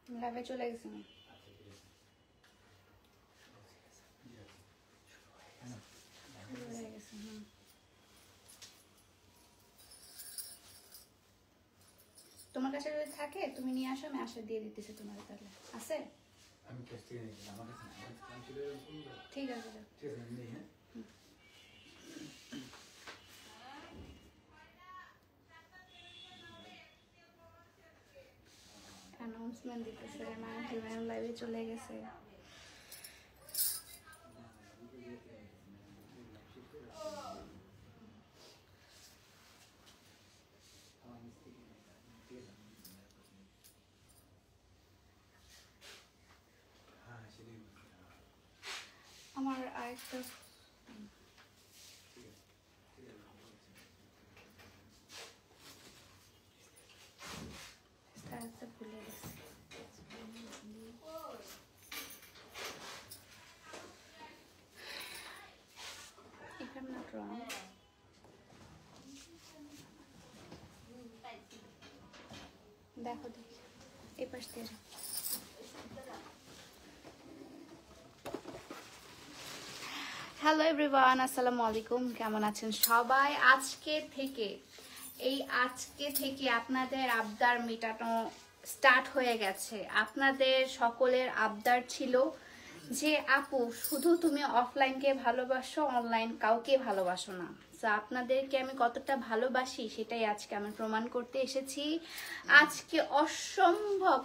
লাইভে চলে গেছি না তোমার কাছে যদি থাকে তুমি নিয়ে আসো আমি আসে দিয়ে দিতেছি তোমার তাহলে আছে আমি ক্যাশ থেকে নিয়ে আমার কাছে ঠিক আছে ঠিক আছে নেই হ্যাঁ অ্যানাউন্সমেন্ট দিতেছে ম্যাম লাইভে চলে গেছে আমার আরেকটা ভুলে গেছি if I'm not wrong দেখো দেখি এই পাশ দিয়ে হ্যালো এভরিওয়ান আসসালামু আলাইকুম কেমন আছেন সবাই আজকে থেকে আপনাদের আবদার মেটানো স্টার্ট হয়ে গেছে আপনাদের সকলের আবদার ছিল যে আপু শুধু তুমি অফলাইনকে ভালোবাসো অনলাইন কাউকে ভালোবাসো না তো আপনাদেরকে আমি কতটা ভালোবাসি সেটাই আজকে আমি প্রমাণ করতে এসেছি আজকে অসম্ভব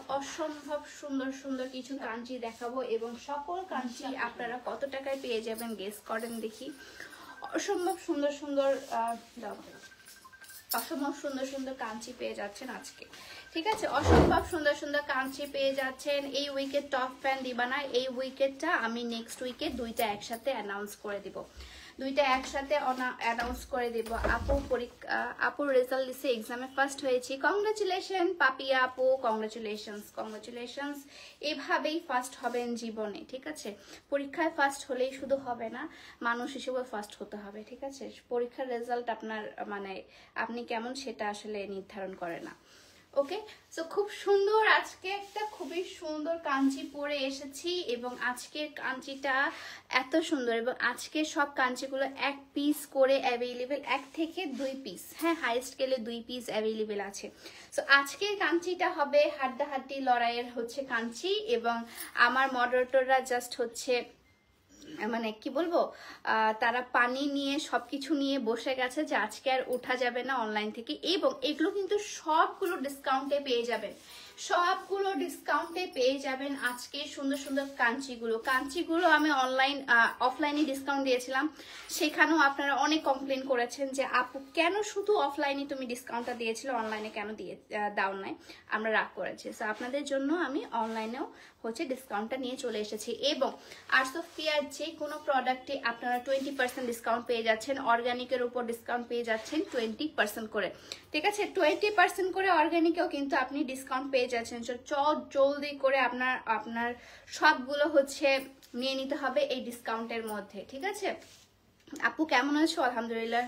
সুন্দর সুন্দর কিছু কাঞ্চি দেখাবো এবং সকল কাঞ্চি আপনারা কত টাকায় পেয়ে যাবেন গেস করেন দেখি অসম্ভব সুন্দর সুন্দর কাঞ্চি পেয়ে যাচ্ছেন আজকে ঠিক আছে অসম্ভব সুন্দর সুন্দর কাঞ্চি পেয়ে যাচ্ছেন এই উইকের টপ ফ্যান দিবা না এই উইকেটটা আমি নেক্সট উইকে দুইটা একসাথে অ্যানাউন্স করে দিব আপুর রেজাল্ট দিছে এক্সামে ফার্স্ট হয়েছি কংগ্রাচুলেশন পাপিয়া আপু কংগ্রাচুলেশনস এভাবেই ফার্স্ট হবেন জীবনে ঠিক আছে পরীক্ষায় ফার্স্ট হলেই শুধু হবে না মানুষ হিসেবে ফার্স্ট হতে হবে ঠিক আছে পরীক্ষার রেজাল্ট আপনার মানে আপনি কেমন সেটা আসলে নির্ধারণ করে না ওকে সো খুব সুন্দর আজকে একটা খুবই সুন্দর কাঞ্চি পরে এসেছি এবং আজকের কাঞ্চিটা এত সুন্দর এবং আজকে সব কাঞ্চিগুলো এক পিস করে অ্যাভেলেবেল 1 থেকে 2 পিস হ্যাঁ হাইয়েস্ট গেলে 2 পিস অ্যাভেলেবেল আছে সো আজকের কাঞ্চিটা হবে হাড্ডাহাড্ডি লড়াইয়ের হচ্ছে কাঞ্চি এবং আমার মডারেটররা জাস্ট হচ্ছে মানে কি বলবো তারা পানি নিয়ে সবকিছু নিয়ে বসে গেছে যে আজকে আর ওঠা যাবে না অনলাইন থেকে এবং এগুলো কিন্তু সবগুলো ডিসকাউন্টে পেয়ে যাবেন আজকে সুন্দর সুন্দর কাঞ্চিগুলো আমি অফলাইনে ডিসকাউন্ট দিয়েছিলাম সেখানেও আপনারা অনেক কমপ্লেন করেছেন যে আপু কেন শুধু অফলাইনে তুমি ডিসকাউন্টটা দিয়েছিলে অনলাইনে কেন দাও নাই আমরা রাগ করেছি সো আপনাদের জন্য আমি অনলাইনেও হচ্ছে ডিসকাউন্টটা নিয়ে চলে এসেছি এবং আরসোফিয়ার যে কোনো প্রোডাক্টে আপনারা 20% ডিসকাউন্ট পেয়ে যাচ্ছেন অর্গানিকের উপর ডিসকাউন্ট পেয়ে যাচ্ছেন 20% করে ঠিক আছে 20% করে অর্গানিকেও কিন্তু আপনি ডিসকাউন্ট পেয়ে যাচ্ছেন জলদি করে আপনার সবগুলো হচ্ছে নিয়ে নিতে হবে এই ডিসকাউন্টের মধ্যে ঠিক আছে আপু কেমন আছো আলহামদুলিল্লাহ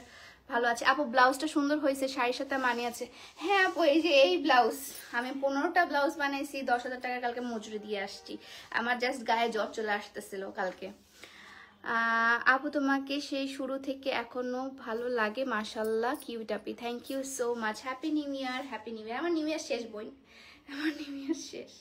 ভালো আছে আপু ব্লাউজটা সুন্দর হয়েছে শাড়ির সাথে মানিয়ে আছে হ্যাঁ আপু এই যে এই ব্লাউজ আমি 15টা ব্লাউজ বানাইছি 10,000 টাকা কালকে মজুরি দিয়ে আসছি আমার জাস্ট গায়ে জ্বর চলে আসতেছিল কালকে আপু তোমাকে সেই শুরু থেকে এখনো ভালো লাগে মাশাআল্লাহ কিউট আপি thank you so much happy new year আমার নিউ ইয়ার শেষ বোন আমার নিউ ইয়ার শেষ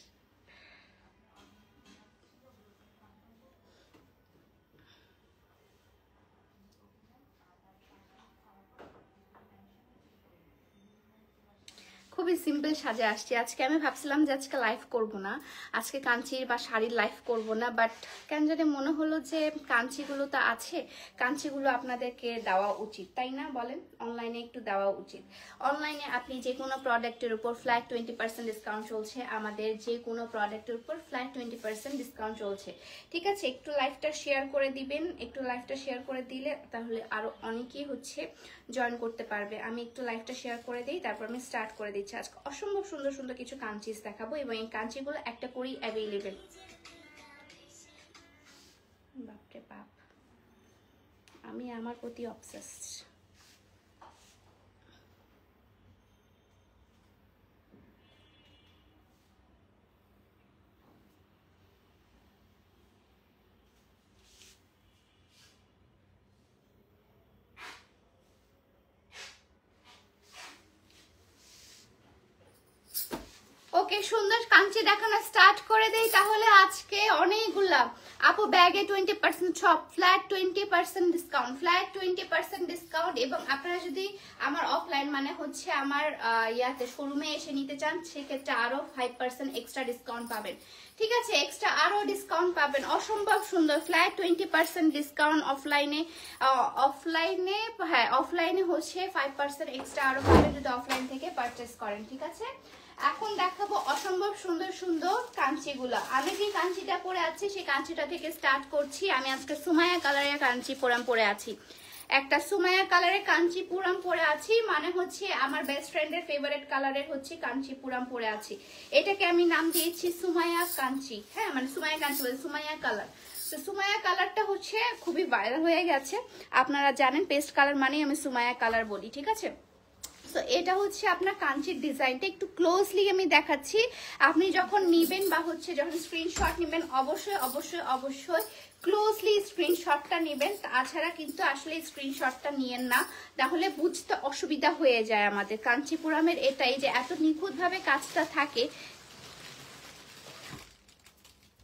খুবই সিম্পল সাজে আসছি আজকে আমি ভাবছিলাম যে আজকে লাইভ করব না আজকে কাঞ্চির বা শাড়ির লাইভ করব না বাট কেন জানি মনে হলো যে কাঞ্চিগুলো তো আছে কাঞ্চিগুলো আপনাদেরকে দেওয়া উচিত তাই না বলেন অনলাইনে একটু দেওয়া উচিত অনলাইনে আপনি যে কোনো প্রোডাক্টের উপর ফ্ল্যাট 20% ডিসকাউন্ট চলছে আমাদের যে কোনো প্রোডাক্টের উপর ফ্ল্যাট 20% ডিসকাউন্ট চলছে ঠিক আছে একটু লাইভটা শেয়ার করে দিবেন একটু লাইভটা শেয়ার করে দিলে তাহলে আরো অনেকেই হচ্ছে জয়েন করতে পারবে আমি একটু লাইভটা শেয়ার করে দিই তারপর আমি স্টার্ট করে দিচ্ছি আজকে অসম্ভব সুন্দর সুন্দর কিছু কাঞ্চিস দেখাবো এবং এই কাঞ্চিগুলো একটা করেই অ্যাভেলেবেল বাপরে বাপ আমি আমার প্রতি অবসেসড ওকে, সুন্দর কাঞ্চি দেখানো স্টার্ট করে দেই তাহলে। আজকে অনেকগুলা আপু ব্যাগে 20% সব ফ্ল্যাট 20% ডিসকাউন্ট, ফ্ল্যাট 20% ডিসকাউন্ট। এবং আপনারা যদি আমার অফলাইন মানে হচ্ছে আমার ইয়াতে শোরুমে এসে নিতে চান, সেক্ষেত্রে আরো 5% এক্সট্রা ডিসকাউন্ট পাবেন। ঠিক আছে, এক্সট্রা আরো ডিসকাউন্ট পাবেন। অসম্ভব সুন্দর ফ্ল্যাট 20% ডিসকাউন্ট অফলাইনে। হ্যাঁ, অফলাইনে হচ্ছে 5% এক্সট্রা আরো পাবেন যদি অফলাইন থেকে পারচেস করেন। ঠিক আছে, এখন দেখাবো অসম্ভব সুন্দর সুন্দর কাঞ্চিগুলো। আমি যে কাঞ্চিটা পরে আছি সেই কাঞ্চিটা থেকে স্টার্ট করছি। আমি আজকে সুমাইয়া কালারের কাঞ্চিপুরাম পরে আছি, একটা সুমাইয়া কালারের কাঞ্চিপুরাম পরে আছি, মানে হচ্ছে আমার বেস্ট ফ্রেন্ডের ফেভারিট কালারের হচ্ছে কাঞ্চিপুরাম পরে আছি। এটাকে আমি নাম দিয়েছি সুমাইয়া কাঞ্চি। হ্যাঁ, মানে সুমাইয়া কাঞ্চি বলে সুমাইয়া কালার। তো সুমাইয়া কালারটা হচ্ছে খুবই ভাইরাল হয়ে গেছে, আপনারা জানেন পেস্ট কালার মানেই আমি সুমাইয়া কালার বলি। ঠিক আছে, তো এটা হচ্ছে আপনার কাঞ্চির ডিজাইনটা একটু ক্লোজলি আমি দেখাচ্ছি। আপনি যখন নিবেন বা হচ্ছে যখন স্ক্রিনশট নেবেন অবশ্যই অবশ্যই অবশ্যই ক্লোজলি স্ক্রিনশটটা নেবেন, তাছাড়া কিন্তু আসলে স্ক্রিনশটটা নিয়েন না, তাহলে বুঝতে অসুবিধা হয়ে যায় আমাদের। কাঞ্চিপুরামের এটাই যে এত নিখুঁতভাবে কাজটা থাকে,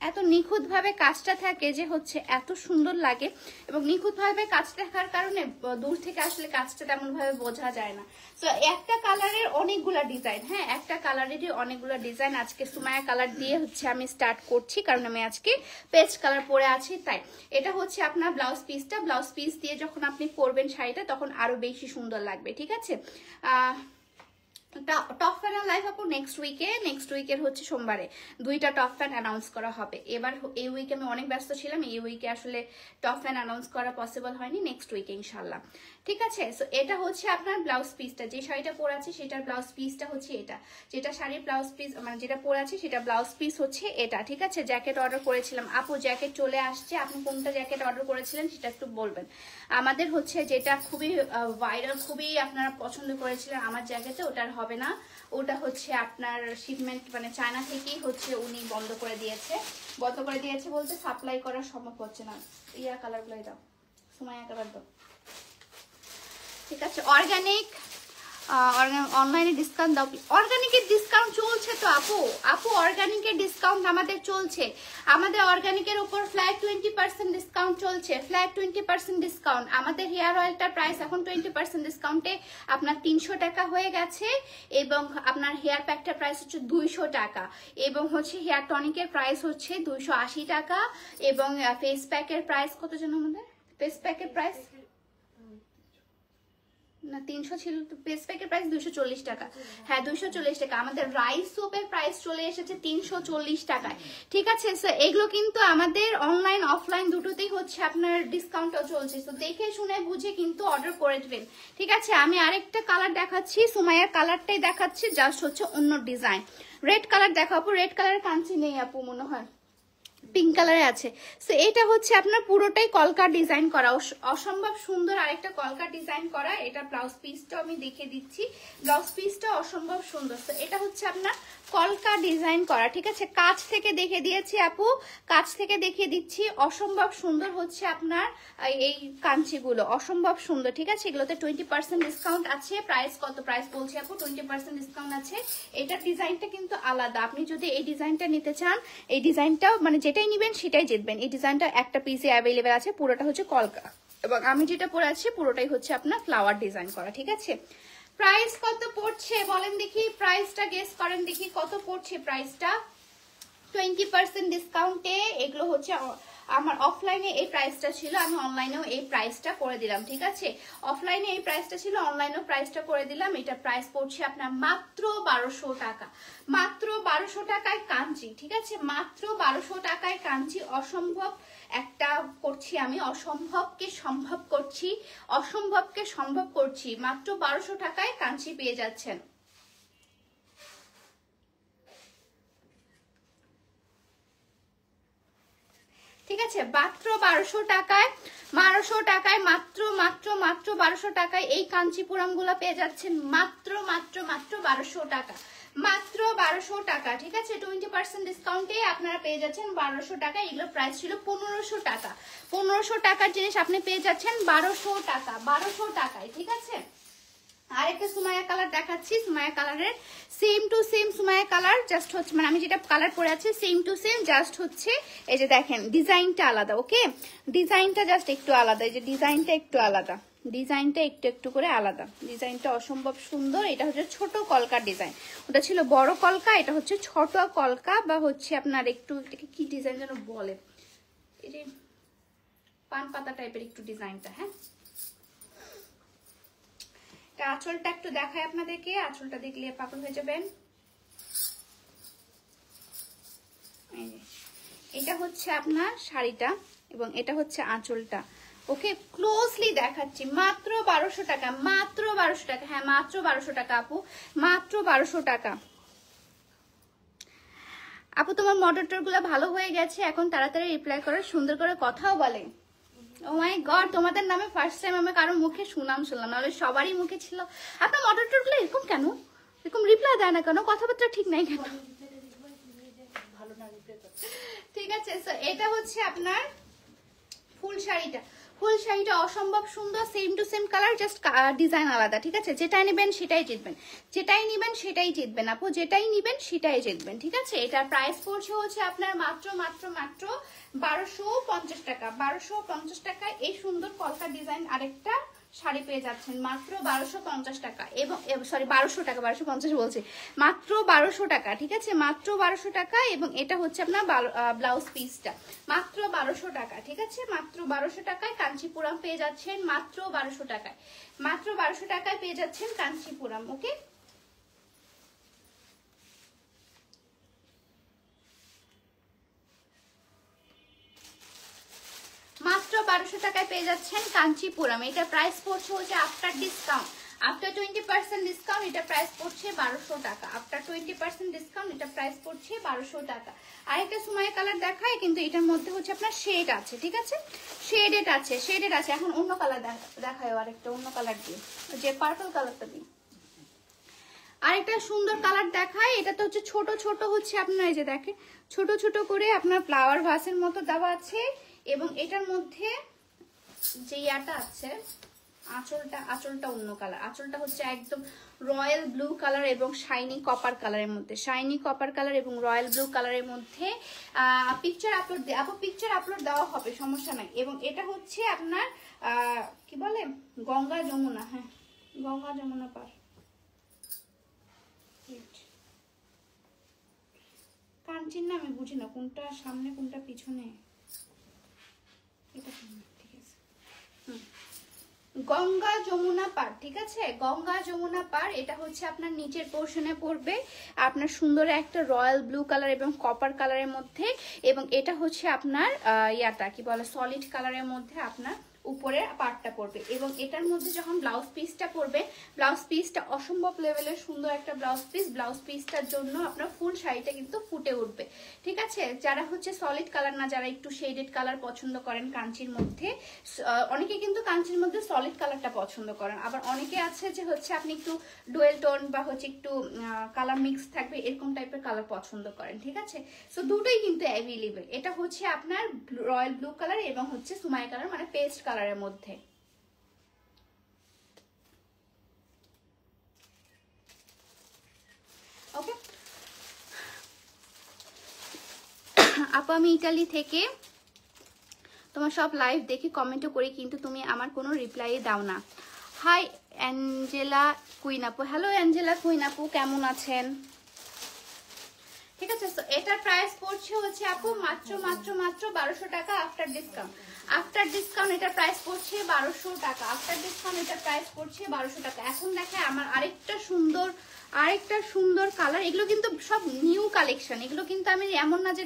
এত নিখুঁতভাবে কাজটা থাকে যে হচ্ছে এত সুন্দর লাগে। এবং নিখুঁতভাবে কাজটা থাকার কারণে দূর থেকে আসলে কাজটা তেমন ভাবে বোঝা যায় না। তো একটা কালারের অনেকগুলা ডিজাইন, হ্যাঁ একটা কালারেরই অনেকগুলা ডিজাইন। আজকে সুমাইয়া কালার দিয়ে হচ্ছে আমি স্টার্ট করছি, কারণ আমি আজকে পেস্ট কালার পরে আছি তাই। এটা হচ্ছে আপনার ব্লাউজ পিসটা, ব্লাউজ পিস দিয়ে যখন আপনি পরবেন শাড়িটা তখন আরো বেশি সুন্দর লাগবে। ঠিক আছে, টপ ফ্যান লাইভ আপু নেক্সট উইকের হচ্ছে সোমবারে দুইটা টপ ফ্যান অ্যানাউন্স করা হবে। এবার এই উইকে আমি অনেক ব্যস্ত ছিলাম, এই উইকে আসলে টপ ফ্যান অ্যানাউন্স করা পসিবল হয়নি, নেক্সট উইকে ইনশাল্লাহ। ঠিক আছে, সো এটা হচ্ছে আপনার ব্লাউজ পিসটা, যে শাড়িটা পরে আছে সেটার ব্লাউজ পিসটা হচ্ছে এটা, যেটা শাড়ির ব্লাউজ পিস মানে যেটা পরে আছে সেটা ব্লাউজ পিস হচ্ছে এটা। ঠিক আছে, জ্যাকেট অর্ডার করেছিলাম আপু, জ্যাকেট চলে আসছে। আপনি কোনটা জ্যাকেট অর্ডার করেছিলেন সেটা একটু বলবেন। আমাদের হচ্ছে যেটা খুবই ভাইরাল, খুবই আপনারা পছন্দ করেছিলেন আমার জ্যাকেটে, ওটার হবে না, ওটা হচ্ছে আপনার শিপমেন্ট মানে চায়না থেকেই হচ্ছে উনি বন্ধ করে দিয়েছে বলতে সাপ্লাই করা সম্ভব হচ্ছে না। ইয়া কালারগুলোই দাও, সুমাইয়া কালার দাও। ঠিক আছে, অর্গানিক অনলাইনে ডিসকাউন্ট দাও। অর্গানিকের ডিসকাউন্ট চলছে তো আপু অর্গানিকের ডিসকাউন্ট আমাদের চলছে। আমাদের অর্গানিকের উপর ফ্ল্যাট 20% ডিসকাউন্ট চলছে, ফ্ল্যাট 20% ডিসকাউন্ট। আমাদের হেয়ার অয়েলটার প্রাইস এখন 20% ডিসকাউন্টে আপনার 300 টাকা হয়ে গেছে, এবং আপনার হেয়ার প্যাকটার প্রাইস হচ্ছে 200 টাকা, এবং হচ্ছে হেয়ার টনিকের প্রাইস হচ্ছে 280 টাকা, এবং ফেস প্যাকের প্রাইস কত যেন আমাদের ফেস প্যাকের প্রাইস না 300 ছিল, ফেস প্যাকের প্রাইস 240 টাকা। হ্যাঁ 240 টাকা। আমাদের রাইস সোপের প্রাইস চলে এসেছে 340 টাকায়। ঠিক আছে, সো এগুলো কিন্তু আমাদের অনলাইন অফলাইন দুটোতেই হচ্ছে আপনার ডিসকাউন্টও চলছে, তো দেখে শুনে বুঝে কিন্তু অর্ডার করে দেবেন। ঠিক আছে, আমি আরেকটা কালার দেখাচ্ছি, সুমাইয়ার কালারটাই দেখাচ্ছি, জাস্ট হচ্ছে অন্য ডিজাইন। রেড কালার দেখাবো, রেড কালারের কাঞ্চি নেই আপু মনে হয়, পিঙ্ক কালারে আছে। সো এটা হচ্ছে আপনার পুরোটাই কলকা ডিজাইন করা, অসম্ভব সুন্দর আরেকটা কলকা ডিজাইন করা। এটা ব্লাউজ পিসটা আমি দেখে দিচ্ছি, ব্লাউজ পিসটা অসম্ভব সুন্দর। তো এটা হচ্ছে আপনার কলকা ডিজাইন করা। ঠিক আছে, কাছ থেকে দেখে দিয়েছি আপু, কাছ থেকে দেখিয়ে দিচ্ছি। অসম্ভব সুন্দর হচ্ছে আপনার এই কাঞ্চিগুলো, অসম্ভব সুন্দর। ঠিক আছে, এগুলোতে 20% ডিসকাউন্ট আছে। প্রাইস কত প্রাইস বলছি আপু, 20% ডিসকাউন্ট আছে। এটার ডিজাইনটা কিন্তু আলাদা, আপনি যদি এই ডিজাইনটা নিতে চান, এই ডিজাইনটাও মানে যেটাই নিবেন সেটাই জিতবেন। এই ডিজাইনটা একটা পিসে অ্যাভেলেবেল আছে, পুরোটা হচ্ছে কলকা, এবং আমি যেটা পরে আছি পুরোটাই হচ্ছে আপনার ফ্লাওয়ার ডিজাইন করা। ঠিক আছে, প্রাইস কত পড়ছে বলেন দেখি, প্রাইসটা গেস করেন দেখি কত পড়ছে প্রাইসটা। 20% ডিসকাউন্টে এগুলো হচ্ছে আমার অফলাইনে এই প্রাইসটা ছিল, আমি অনলাইনেও এই প্রাইসটা করে দিলাম। ঠিক আছে, অফলাইনে এই প্রাইসটা ছিল, অনলাইনেও প্রাইসটা করে দিলাম। এটা প্রাইস পড়ছে আপনার মাত্র 1200 টাকা, মাত্র 1200 টাকায় কাঞ্চি। ঠিক আছে, মাত্র 1200 টাকায় কাঞ্চি। অসম্ভব একটা করছি আমি, অসম্ভবকে সম্ভব করছি, অসম্ভবকে সম্ভব করছি। মাত্র 1200 টাকায় কাঞ্চি পেয়ে যাচ্ছেন। ঠিক আছে, মাত্র 1200 টাকায়, 1200 টাকায় মাত্র মাত্র মাত্র 1200 টাকায় এই কাঞ্চিপুরাম গুলা পেয়ে যাচ্ছেন, মাত্র মাত্র মাত্র 1200 টাকা, মাত্র 1200 টাকা। ঠিক আছে, 20% ডিসকাউন্টে আপনারা পেয়ে যাচ্ছেন 1200 টাকা। এগুলো প্রাইস ছিল 1500 টাকা, 1500 টাকার জিনিস আপনি পেয়ে যাচ্ছেন 1200 টাকা, 1200 টাকায়। ঠিক আছে, আরেকটা সুমাইয়া কালার দেখাচ্ছি, সুমাইয়া কালারের same to same Sumaiya colour, just হচ্ছে মানে আমি যেটা কালার পরে আছি সেম টু সেম, জাস্ট হচ্ছে এই যে দেখেন ডিজাইনটা আলাদা। ওকে, ডিজাইনটা জাস্ট একটু আলাদা, এই যে ডিজাইনটা একটু আলাদা, ডিজাইনটা একটু একটু করে আলাদা, ডিজাইনটা অসম্ভব সুন্দর। এটা হচ্ছে ছোট কলকার ডিজাইন, ওটা ছিল বড় কলকা, এটা হচ্ছে ছোট কলকা বা হচ্ছে আপনার একটু এটাকে কি ডিজাইন যেন বলে, এই যে পান পাতা টাইপের একটু ডিজাইনটা। হ্যাঁ, আঁচলটা একটু দেখায় আপনাদেরকে, আঁচলটা দেখলে পাগল হয়ে যাবেন। এটা হচ্ছে আপনার শাড়িটা এবং এটা হচ্ছে আঁচলটা। ওকে, ক্লোজলি দেখাচ্ছি, মাত্র 1200 টাকা, মাত্র 1200 টাকা। হ্যাঁ, মাত্র 1200 টাকা আপু, মাত্র 1200 টাকা। আপু তোমার মডারেটর গুলো ভালো হয়ে গেছে, এখন তাড়াতাড়ি রিপ্লাই করে, সুন্দর করে কথাও বলে। ও মাই গড, তোমাদের নামে ফার্স্ট টাইম আমি কারোর মুখে সুনাম শুনলাম, নাহলে সবারই মুখে ছিল। আপনার মডারেটর গুলো এরকম কেন, এরকম রিপ্লাই দেয় না কেন, কথাবার্তা ঠিক নাই কেন? ঠিক আছে, সো এটা হচ্ছে আপনার ফুল শাড়িটা, ফুল শাড়িটা অসম্ভব সুন্দর, same to same colour, just design আলাদা। ঠিক আছে, যেটাই নেবেন সেটাই জিতবেন, যেটাই নেবেন সেটাই জিতবেন আপু, যেটাই নেবেন সেটাই জিতবেন। ঠিক আছে, এটার প্রাইস পড়ছে হচ্ছে আপনার মাত্র মাত্র মাত্র 1250 টাকা, 1250 টাকায় এই সুন্দর কলকা ডিজাইন আরেকটা শাড়ি পেয়ে যাচ্ছেন মাত্র 1250 টাকা, এবং সরি 1200 টাকা, 1250 বলছি, মাত্র 1200 টাকা। ঠিক আছে, মাত্র 1200 টাকা, এবং এটা হচ্ছে আপনার ব্লাউজ পিসটা মাত্র 1200 টাকা। ঠিক আছে, মাত্র 1200 টাকায় কাঞ্চিপুরম পেয়ে যাচ্ছেন, মাত্র 1200 টাকায়, মাত্র 1200 টাকায় পেয়ে যাচ্ছেন কাঞ্চিপুরম। ওকে, মাত্র 1200 টাকায় পেয়ে যাচ্ছেন কাঞ্চিপুরম। এটা প্রাইস পড়ছে হচ্ছে আফটার ডিসকাউন্ট, আফটার 20% ডিসকাউন্ট এটা প্রাইস পড়ছে 1200 টাকা, আফটার 20% ডিসকাউন্ট এটা প্রাইস পড়ছে 1200 টাকা। আরেকটা সুমাইয়া কালার দেখায়, কিন্তু এটার মধ্যে হচ্ছে আপনার শেড আছে। ঠিক আছে, শেডেড আছে, শেডেড আছে। এখন অন্য কালার দেখায়, আরেকটা অন্য কালার দিয়ে, যে পার্পল কালারটা দিয়ে আরেকটা সুন্দর কালার দেখায়। এটা তো হচ্ছে ছোট ছোট হচ্ছে আপনার, এই যে দেখেন ছোট ছোট করে আপনার ফ্লাওয়ার ভাসের মতো দেওয়া আছে, এবং এটার মধ্যে যে ইয়াটা আছে আঁচলটা অন্য কালার, আঁচলটা হচ্ছে একদম রয়্যাল ব্লু কালার এবং শাইনি কপার কালারের মধ্যে, শাইনি কপার কালার এবং রয়্যাল ব্লু কালারের মধ্যে। পিকচার আপলোড পিকচার আপলোড দেওয়া হবে, সমস্যা নাই। এবং এটা হচ্ছে আপনার কি বলে, গঙ্গা যমুনা, হ্যাঁ গঙ্গা যমুনা পার, কাঞ্চির না আমি বুঝি না কোনটা সামনে কোনটা পিছনে, এটা ঠিক আছে, গঙ্গা যমুনা পার। ঠিক আছে, গঙ্গা যমুনা পার, এটা হচ্ছে আপনার নিচের পোর্শনে পড়বে আপনার সুন্দর একটা রয়্যাল ব্লু কালার এবং কপার কালারের মধ্যে, এবং এটা হচ্ছে আপনার ইয়াটা কি বলে সলিড কালারের মধ্যে আপনার উপরের পার্টটা পড়বে। এবং এটার মধ্যে যখন ব্লাউজ পিসটা পড়বে, ব্লাউজ পিসটা অসম্ভব লেভেলের সুন্দর একটা ব্লাউজ পিস, ব্লাউজ পিসটার জন্য আপনার ফুল শাড়িটা কিন্তু ফুটে উঠবে। ঠিক আছে, যারা হচ্ছে সলিড কালার না, যারা একটু শেডেড কালার পছন্দ করেন কাঞ্চির মধ্যে, অনেকে কিন্তু কাঞ্চির মধ্যে সলিড কালারটা পছন্দ করেন, আবার অনেকে আছে যে হচ্ছে আপনি একটু ডুয়েল টোন বা হচ্ছে একটু কালার মিক্স থাকবে এরকম টাইপের কালার পছন্দ করেন। ঠিক আছে, সো দুটোই কিন্তু অ্যাভেলেবেল। এটা হচ্ছে আপনার রয়্যাল ব্লু কালার এবং হচ্ছে সুমাই কালার মানে পেস্ট কালারের মধ্যে। ওকে আপু, আমি ইতালি থেকে তোমার সব লাইভ দেখি, কমেন্টও করি, কিন্তু তুমি আমার কোনো রিপ্লাই দাও না। হাই অ্যাঞ্জেলা কুইন আপু, হ্যালো অ্যাঞ্জেলা কুইন আপু, কেমন আছেন? ঠিক আছে, তো এটার প্রাইস পড়ছে হচ্ছে আপু মাত্র মাত্র মাত্র 1200 টাকা আফটার ডিসকাউন্ট, আফটার ডিসকাউন্ট এটার প্রাইস পড়ছে 1200 টাকা, আফটার ডিসকাউন্ট এটার প্রাইস পড়ছে 1200 টাকা। এখন দেখায় আমার আরেকটা সুন্দর কালার, এগুলো কিন্তু সব নিউ কালেকশন, এগুলো কিন্তু আমি এমন না যে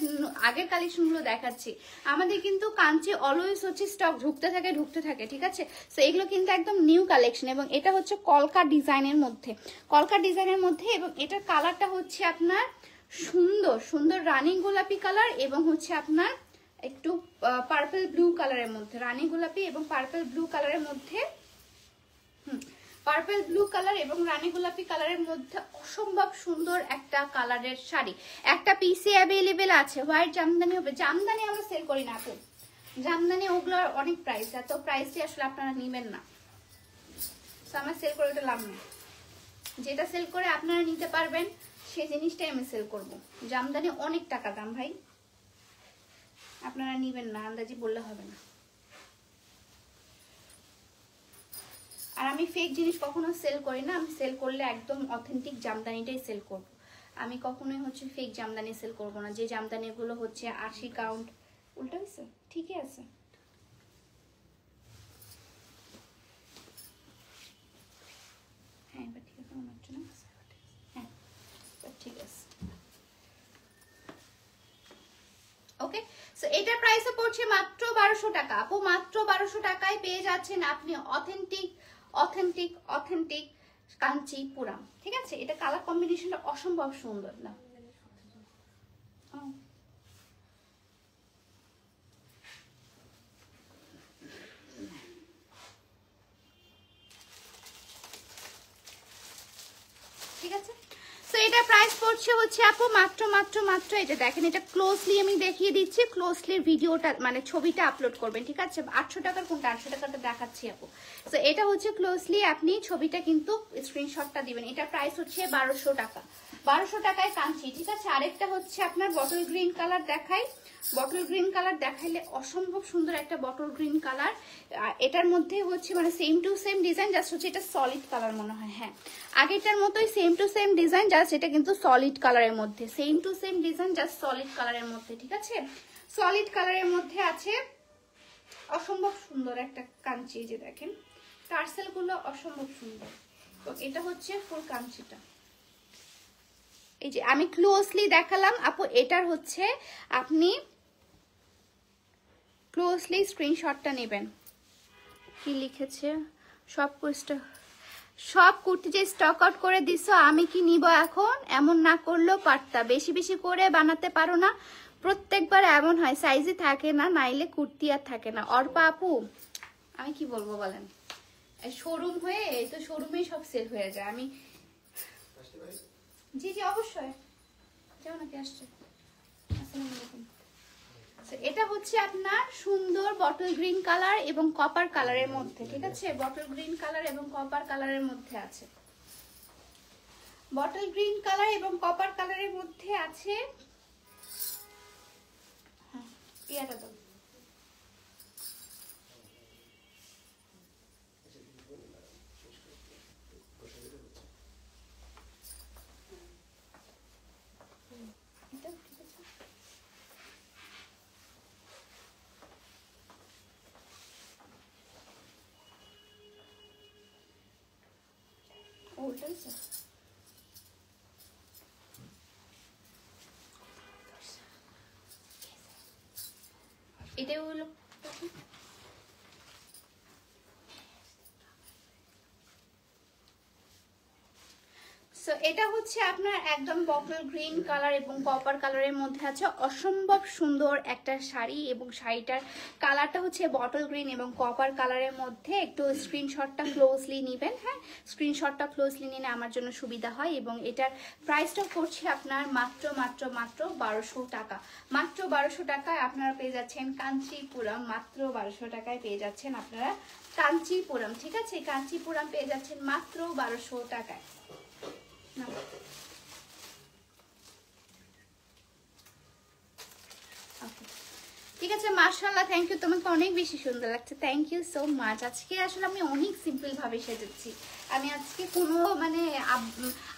আগের কালেকশনগুলো দেখাচ্ছি, আমাদের কিন্তু কাঞ্চি অলওয়েজ হচ্ছে স্টক ঢুকতে থাকে। ঠিক আছে, সো এগুলো কিন্তু একদম নিউ কালেকশন, এবং এটা হচ্ছে কলকা ডিজাইনের মধ্যে, এবং এটার কালারটা হচ্ছে আপনার সুন্দর রানী গোলাপি কালার, এবং হচ্ছে আপনার একটু পার্পল ব্লু কালারের মধ্যে, রানী গোলাপি এবং পার্পল ব্লু কালারের মধ্যে, পার্পল ব্লু কালার এবং রানী গোলাপি কালারের মধ্যে অসম্ভব সুন্দর একটা কালারের শাড়ি। একটা পিসে অ্যাভেলেবেল আছে, হোয়াইট জামদানি হবে, জামদানি আমরা সেল করি না আপু, জামদানি ওগুলোর অনেক প্রাইস, এত প্রাইসে আসলে আপনারা নেবেন না, আমার সেল করে ওটা লাভ নেই। যেটা সেল করে আপনারা নিতে পারবেন সেই জিনিসটাই আমি সেল করব। জামদানি অনেক টাকা দাম ভাই, আপনারা নিবেন না, আন্দাজি বললে হবে না। আর আমি ফেক জিনিস কখনো সেল করি না, আমি সেল করলে একদম অথেন্টিক জামদানিটাই সেল করব। আমি কখনোই হচ্ছে ফেক জামদানি সেল করব না, যে জামদানিগুলো হচ্ছে 80 কাউন্ট। উল্টো হয়েছে, ঠিকই আছে। হ্যাঁ এবার ঠিক আছে মনে হচ্ছে না? হ্যাঁ ঠিক আছে। ওকে, সো এটার প্রাইসে পড়ছে মাত্র 1200 টাকা। আপু মাত্র 1200 টাকায় পেয়ে যাচ্ছেন আপনি অথেন্টিক অথেন্টিক অথেন্টিক কাঞ্চিপুরম। ঠিক আছে, এটা কালার কম্বিনেশনটা অসম্ভব সুন্দর না? ঠিক আছে, তো এটা প্রাইস পড়ছে হচ্ছে আপু মাত্র মাত্র মাত্র, এটা দেখেন, এটা ক্লোজলি আমি দেখিয়ে দিচ্ছি, ক্লোজলি ভিডিওটা মানে ছবিটা আপলোড করবেন। ঠিক আছে, 800 টাকার কোনটা, 800 টাকাটা দেখাচ্ছি আপু। তো এটা হচ্ছে ক্লোজলি আপনি ছবিটা কিন্তু স্ক্রিনশটটা দিবেন। এটা প্রাইস হচ্ছে 1200 টাকা, 1200 টাকায় কাঞ্চি। ঠিক আছে, আরেকটা হচ্ছে আপনার বটল গ্রিন কালার দেখাই। বটল গ্রিন কালার দেখাইলে অসম্ভব সুন্দর একটা বটল গ্রিন কালার। এটার মধ্যে হচ্ছে মানে same to same design, just হচ্ছে এটা সলিড কালার মনে হয়। হ্যাঁ, আগেরটার মতোই same to same design, just এটা কিন্তু সলিড কালারের মধ্যে, same to same design just solid কালারের মধ্যে। ঠিক আছে, সলিড কালারের মধ্যে আছে, অসম্ভব সুন্দর একটা কাঞ্চি। যে দেখেন টার্সেল গুলো অসম্ভব সুন্দর। তো এটা হচ্ছে ফুল কাঞ্চিটা, এই যে আমি ক্লোজলি দেখালাম আপু। এটার হচ্ছে আপনি ক্লোজলি স্ক্রিনশটটা নেবেন। কি লিখেছে, সব কুর্তি যে স্টক আউট করে দিছো, আমি কি নিব এখন? এমন না করলেও পারতা, বেশি বেশি করে বানাতে পারো না? প্রত্যেকবার এমন হয়, সাইজে থাকে না, নাইলে কুর্তি আর থাকে না। অর্পা আপু আমি কি বলবো বলেন, শোরুম হয়ে এই তো শোরুমেই সব সেল হয়ে যায়। আমি জি জি অবশ্যই যাও নাকি আসছে। আসসালামু আলাইকুম। এটা হচ্ছে আপনার সুন্দর বটল গ্রিন কালার এবং কপার কালারের মধ্যে। ঠিক আছে, বটল গ্রিন কালার এবং কপার কালারের মধ্যে আছে, বটল গ্রিন কালার এবং কপার কালারের মধ্যে আছে। হ্যাঁ পিয়াটা দাও। এটা হলো সো এটা হচ্ছে আপনার একদম বটল গ্রিন কালার এবং কপার কালারের মধ্যে আছে, অসম্ভব সুন্দর একটা শাড়ি। এবং শাড়িটার কালারটা হচ্ছে বটল গ্রিন এবং কপার কালারের মধ্যে। একটু স্ক্রিনশটটা ক্লোজলি নেবেন। হ্যাঁ, স্ক্রিনশটটা ক্লোজলি নিলে আমার জন্য সুবিধা হয়। এবং এটার প্রাইসটা করছে আপনার মাত্র মাত্র মাত্র 1200 টাকা। মাত্র 1200 টাকায় আপনারা পেয়ে যাচ্ছেন কাঞ্চিপুরম, মাত্র 1200 টাকায় পেয়ে যাচ্ছেন আপনারা কাঞ্চিপুরম। ঠিক আছে, কাঞ্চিপুরম পেয়ে যাচ্ছেন মাত্র 1200 টাকায়। ঠিক আছে, মাশাআল্লাহ, থ্যাংক ইউ, তোমাকে অনেক বেশি সুন্দর লাগছে, থ্যাংক ইউ সো মাচ। আজকে আসলে আমি অনেক সিম্পল ভাবে সেজেছি। আমি আজকে কোনো মানে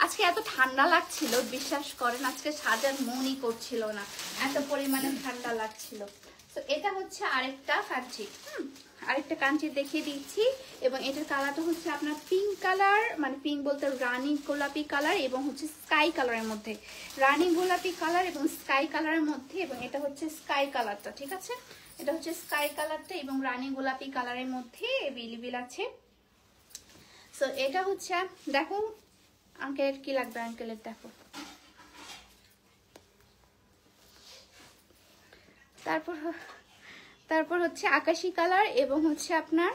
আজকে এত ঠান্ডা লাগছিল, বিশ্বাস করেন আজকে সাজার মনই করছিল না, এত পরিমাণে ঠান্ডা লাগছিল। তো এটা হচ্ছে আরেকটা কাঞ্চি, আরেকটা কাঞ্চি দেখিয়ে দিচ্ছি। এবং এটার কালারটা হচ্ছে আপনার পিঙ্ক কালার, মানে পিঙ্ক বলতে রানী গোলাপি কালার এবং হচ্ছে স্কাই কালারের মধ্যে, রানী গোলাপি কালার এবং স্কাই কালারের মধ্যে। এবং এটা হচ্ছে স্কাই কালারটা। ঠিক আছে, এটা হচ্ছে স্কাই কালারটা এবং রানী গোলাপি কালারের মধ্যে অ্যাভেলেবল আছে। সো এটা হচ্ছে, দেখো আঙ্কেলের কি লাগবে, আঙ্কেলের দেখো। তারপর হচ্ছে আকাশি কালার এবং হচ্ছে আপনার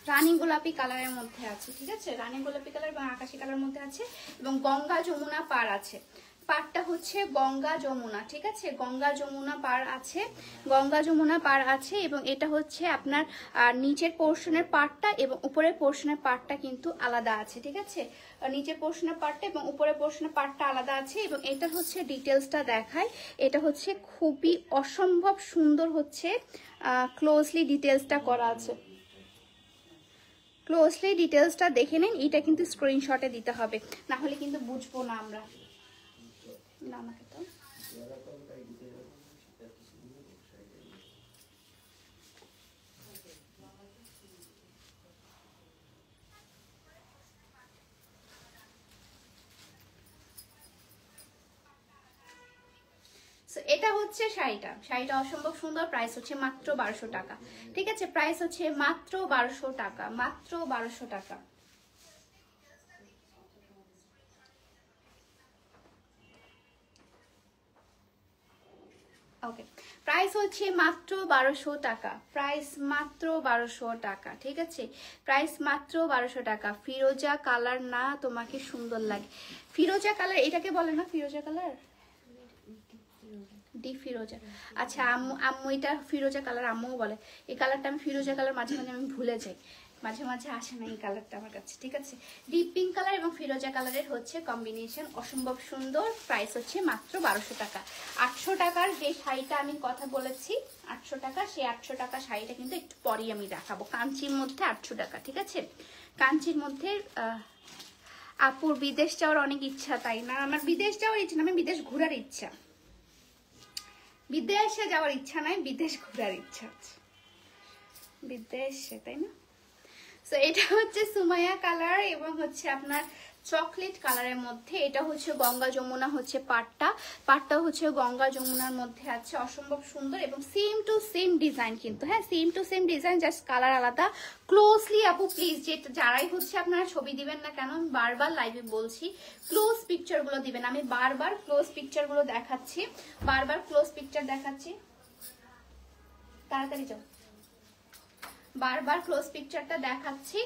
রানী গোলাপি কালারের মধ্যে আছে। ঠিক আছে, রানী গোলাপি কালার এবং আকাশি কালারের মধ্যে আছে এবং গঙ্গা যমুনা পার আছে। পাড়টা হচ্ছে গঙ্গা যমুনা, ঠিক আছে, গঙ্গা যমুনা পাড় আছে, গঙ্গা যমুনা পাড় আছে। এবং এটা হচ্ছে আপনার নিচের পোর্শনের পাড়টা এবং উপরের পোর্শনের পাড়টা কিন্তু আলাদা আছে, ঠিক আছে, নিচের পোর্শনের পাড়টা এবং উপরের পোর্শনের পাড়টা আলাদা আছে। এবং এটার হচ্ছে ডিটেলসটা দেখায়, এটা হচ্ছে খুবই অসম্ভব সুন্দর হচ্ছে ক্লোজলি ডিটেলসটা করা আছে। ক্লোজলি ডিটেলসটা দেখে নিন, এটা কিন্তু স্ক্রিনশটে দিতে হবে, না হলে কিন্তু বুঝবো না আমরা। না আমাকে তো এটা হচ্ছে শাড়িটা অসম্ভব সুন্দর, প্রাইস হচ্ছে মাত্র 1200 টাকা, ঠিক আছে, প্রাইস হচ্ছে মাত্র 1200 টাকা, মাত্র 1200 টাকা। ওকে, প্রাইস হচ্ছে মাত্র 1200 টাকা, প্রাইস মাত্র 1200 টাকা, ঠিক আছে, প্রাইস মাত্র 1200 টাকা। ফিরোজা কালার না তোমাকে সুন্দর লাগে, ফিরোজা কালার এটাকে বলে না, ফিরোজা কালার, ডিপ ফিরোজা, আচ্ছা আম্মু এটা ফিরোজা কালার আম্মুও বলে, এই কালারটা আমি ফিরোজা কালার মাঝে মাঝে আমি ভুলে যাই, মাঝে মাঝে আসে না এই কালারটা আমার কাছে, ঠিক আছে। ডিপ পিঙ্ক কালার এবং ফিরোজা কালারের হচ্ছে কম্বিনেশন, অসম্ভব সুন্দর, প্রাইস হচ্ছে মাত্র 1200 টাকা। 800 টাকার যে শাড়িটা আমি কথা বলেছি 800 টাকা, সেই 800 টাকা শাড়িটা কিন্তু একটু পরেই আমি দেখাবো, কাঞ্চির মধ্যে 800 টাকা, ঠিক আছে, কাঞ্চির মধ্যে। আপুর বিদেশ যাওয়ার অনেক ইচ্ছা, তাই না? আমার বিদেশ যাওয়ার ইচ্ছা না, আমি বিদেশ ঘোরার ইচ্ছা, বিদেশে যাওয়ার ইচ্ছা নাই, বিদেশ ঘোরার ইচ্ছা আছে, বিদেশে, তাই না? সো এটা হচ্ছে সুমাইয়া কালার এবং হচ্ছে আপনার চকলেট কালারের মধ্যে, এটা হচ্ছে গঙ্গা যমুনা হচ্ছে পাটটা হচ্ছে গঙ্গা যমুনার মধ্যে আছে, অসম্ভব সুন্দর এবং সেম টু সেম ডিজাইন কিন্তু, হ্যাঁ same to same design, just colour আলাদা। ক্লোজলি আপু প্লিজ, যারাই হচ্ছে আপনারা ছবি দিবেন না কেন, আমি বারবার লাইভে বলছি ক্লোজ পিকচার গুলো দিবেন, আমি বারবার ক্লোজ পিকচার গুলো দেখাচ্ছি, বারবার ক্লোজ পিকচার দেখাচ্ছি, তাড়াতাড়ি যাও, বারবার ক্লোজ পিকচারটা দেখাচ্ছি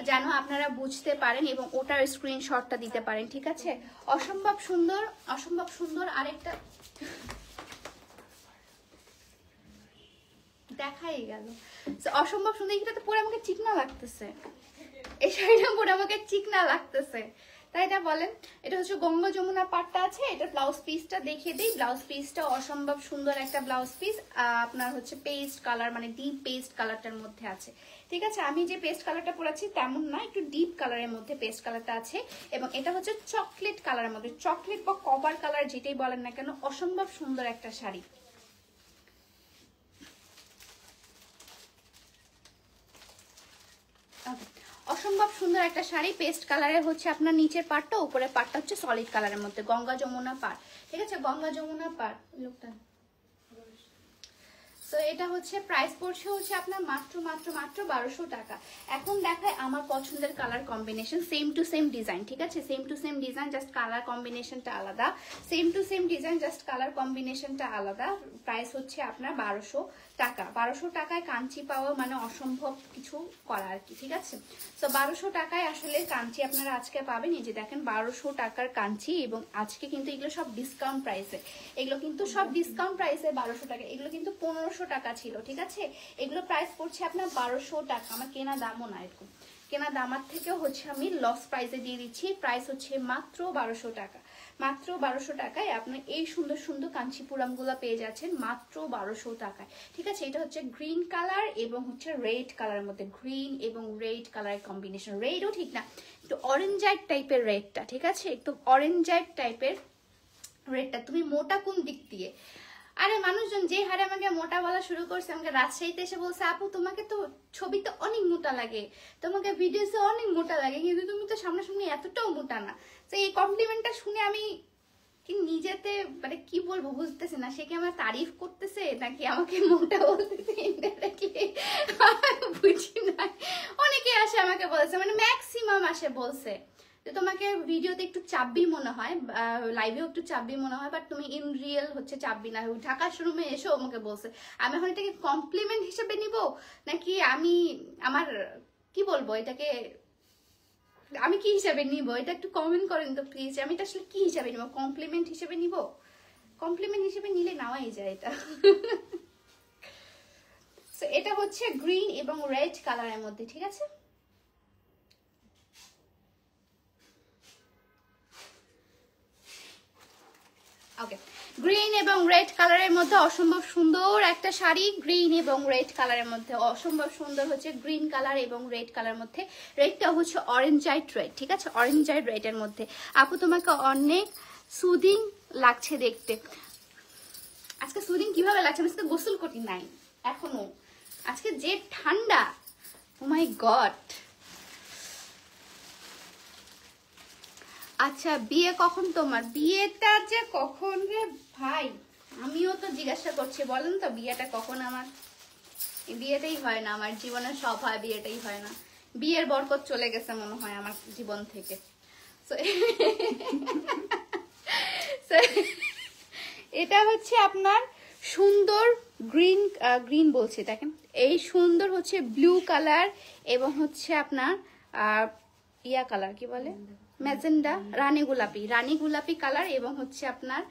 যেন আপনারা বুঝতে পারেন এবং ওটার স্ক্রিনশটটা দিতে পারেন, ঠিক আছে। অসম্ভব সুন্দর, অসম্ভব সুন্দর। আরেকটা দেখাই গেল, অসম্ভব সুন্দর, এটা তো পুরো আমাকে চিকনা লাগতেছে, এই শাড়িটা পুরো আমাকে চিকনা লাগতেছে, তাই না বলেন? এটা হচ্ছে গঙ্গা যমুনা পাটটা আছে, এটা ব্লাউজ পিসটা দেখিয়ে দিই, ব্লাউজ পিসটা অসম্ভব সুন্দর একটা ব্লাউজ পিস, আপনার হচ্ছে পেস্ট কালার, মানে ডিপ পেস্ট কালারটার মধ্যে আছে, ঠিক আছে, আমি যে পেস্ট কালারটা পরেছি তেমন না, একটু ডিপ কালারের মধ্যে পেস্ট কালারটা আছে এবং এটা হচ্ছে চকলেট কালারের মধ্যে, চকলেট বা কপার কালার যেটাই বলেন না কেন, অসম্ভব সুন্দর একটা শাড়ি। অসম্ভব সুন্দর একটা শাড়ি, পেস্ট কালারের হচ্ছে আপনার নিচের পাড়টা, উপরের পাড়টা হচ্ছে সলিড কালারের মধ্যে, গঙ্গা যমুনা পাড়, ঠিক আছে, গঙ্গা যমুনা পাড় লোকটা। তো এটা হচ্ছে প্রাইস পড়ছে হচ্ছে আপনার মাত্র মাত্র মাত্র 1200 টাকা। এখন দেখায় আমার পছন্দের colour combination, same to same design, ঠিক আছে, same to same design, just colour কম্বিনেশনটা আলাদা, same to same design, just colour কম্বিনেশনটা আলাদা। প্রাইস হচ্ছে আপনার 1200 টাকা। 1200 টাকায় কাঞ্চি পাওয়া মানে অসম্ভব কিছু করা আর কি, ঠিক আছে। তো 1200 টাকায় আসলে কাঞ্চি আপনারা আজকে পাবেন, এই যে দেখেন 1200 টাকার কাঞ্চি, এবং আজকে কিন্তু এগুলো সব ডিসকাউন্ট প্রাইসে, এগুলো কিন্তু সব ডিসকাউন্ট প্রাইসে 1200 টাকা, এগুলো কিন্তু 1500 টাকা ছিল, ঠিক আছে, এগুলো প্রাইস পড়ছে আপনার 1200 টাকা, আমার কেনা দামও না, এরকম কেনা দামার থেকেও হচ্ছে আমি লস প্রাইসে দিয়ে দিচ্ছি, প্রাইস হচ্ছে মাত্র 1200 টাকা, মাত্র 1200 টাকায় আপনি এই সুন্দর সুন্দর কাঞ্চিপুরাম গুলা পেয়ে যাচ্ছেন মাত্র 1200 টাকায়, ঠিক আছে। এটা হচ্ছে গ্রিন কালার এবং হচ্ছে রেড কালারের মধ্যে, গ্রিন এবং রেড কালারের কম্বিনেশন, রেডও ঠিক না, একটু অরেঞ্জাইট টাইপের রেডটা, ঠিক আছে, একটু অরেঞ্জাইট টাইপের রেডটা। তুমি মোটা কোন দিক দিয়ে? আরে মানুষজন যে হারে আমাকে মোটা বলা শুরু করছে, আমাকে রাজশাহীতে এসে বলছে আপু তোমাকে তো ছবিতে অনেক মোটা লাগে, তোমাকে ভিডিওতে অনেক মোটা লাগে, কিন্তু তুমি তো সামনাসামনি এতটাও মোটা না। তো এই কমপ্লিমেন্টটা শুনে আমি কি নিজেতে মানে কি বলবো বুঝতেছি না, সে কি আমার তারিফ করতেছে নাকি আমাকে মোটা বলতেছে বুঝি না। অনেকে আসে আমাকে বলছে, মানে ম্যাক্সিমাম আসে বলছে যে তোমাকে ভিডিওতে একটু চাব্বি মনে হয়, লাইভেও একটু চাব্বি মনে হয়, বাট তুমি ইন রিয়েল হচ্ছে চাব্বি না। ঢাকা শোরুমে এসেও আমাকে বলছে, আমি এখন এটাকে কমপ্লিমেন্ট হিসেবে নিব নাকি আমি আমার কি বলবো এটাকে আমি কি হিসাবে নিব এটা একটু কমেন্ট করেন তো প্লিজ। আমি এটা আসলে কি হিসাবে নিব? কমপ্লিমেন্ট হিসেবে নিব? কমপ্লিমেন্ট হিসেবে নিলে নেওয়াই যায় এটা। সো এটা হচ্ছে গ্রিন এবং রেড কালারের মধ্যে, ঠিক আছে? ওকে, গ্রিন এবং রেড কালারের মধ্যে অসম্ভব সুন্দর একটা শাড়ি। গ্রিন এবং রেড কালারের মধ্যে অসম্ভব সুন্দর হচ্ছে গ্রিন কালার এবং রেড কালারের মধ্যে। রেডটা হচ্ছে অরেঞ্জাইট রেড, ঠিক আছে? অরেঞ্জাইট রেডের মধ্যে। আপু তোমাকে অনেক সুদিং লাগছে দেখতে। আজকে সুদিং কিভাবে লাগছে? আজকে গোসল করি নাই এখনো, আজকে যে ঠান্ডা, ও মাই গড। আচ্ছা, বিয়ে কখন তোমার? বিয়েটা যে কখন রে ভাই, আমিও তো জিজ্ঞাসা করছি, বলেন তো বিয়েটা কখন আমার? বিয়েটাই হয় না আমার জীবনের, সব হয়, বিয়েটাই হয় না। বিয়ের বরকত চলে গেছে মনে হয় আমার জীবন থেকে। এটা হচ্ছে আপনার সুন্দর গ্রিন, গ্রিন বলছি দেখেন, এই সুন্দর হচ্ছে ব্লু কালার এবং হচ্ছে আপনার ইয়া কালার কি বলে, ম্যাজেন্ডা, রানী গোলাপি কালার এবং হচ্ছে আপনার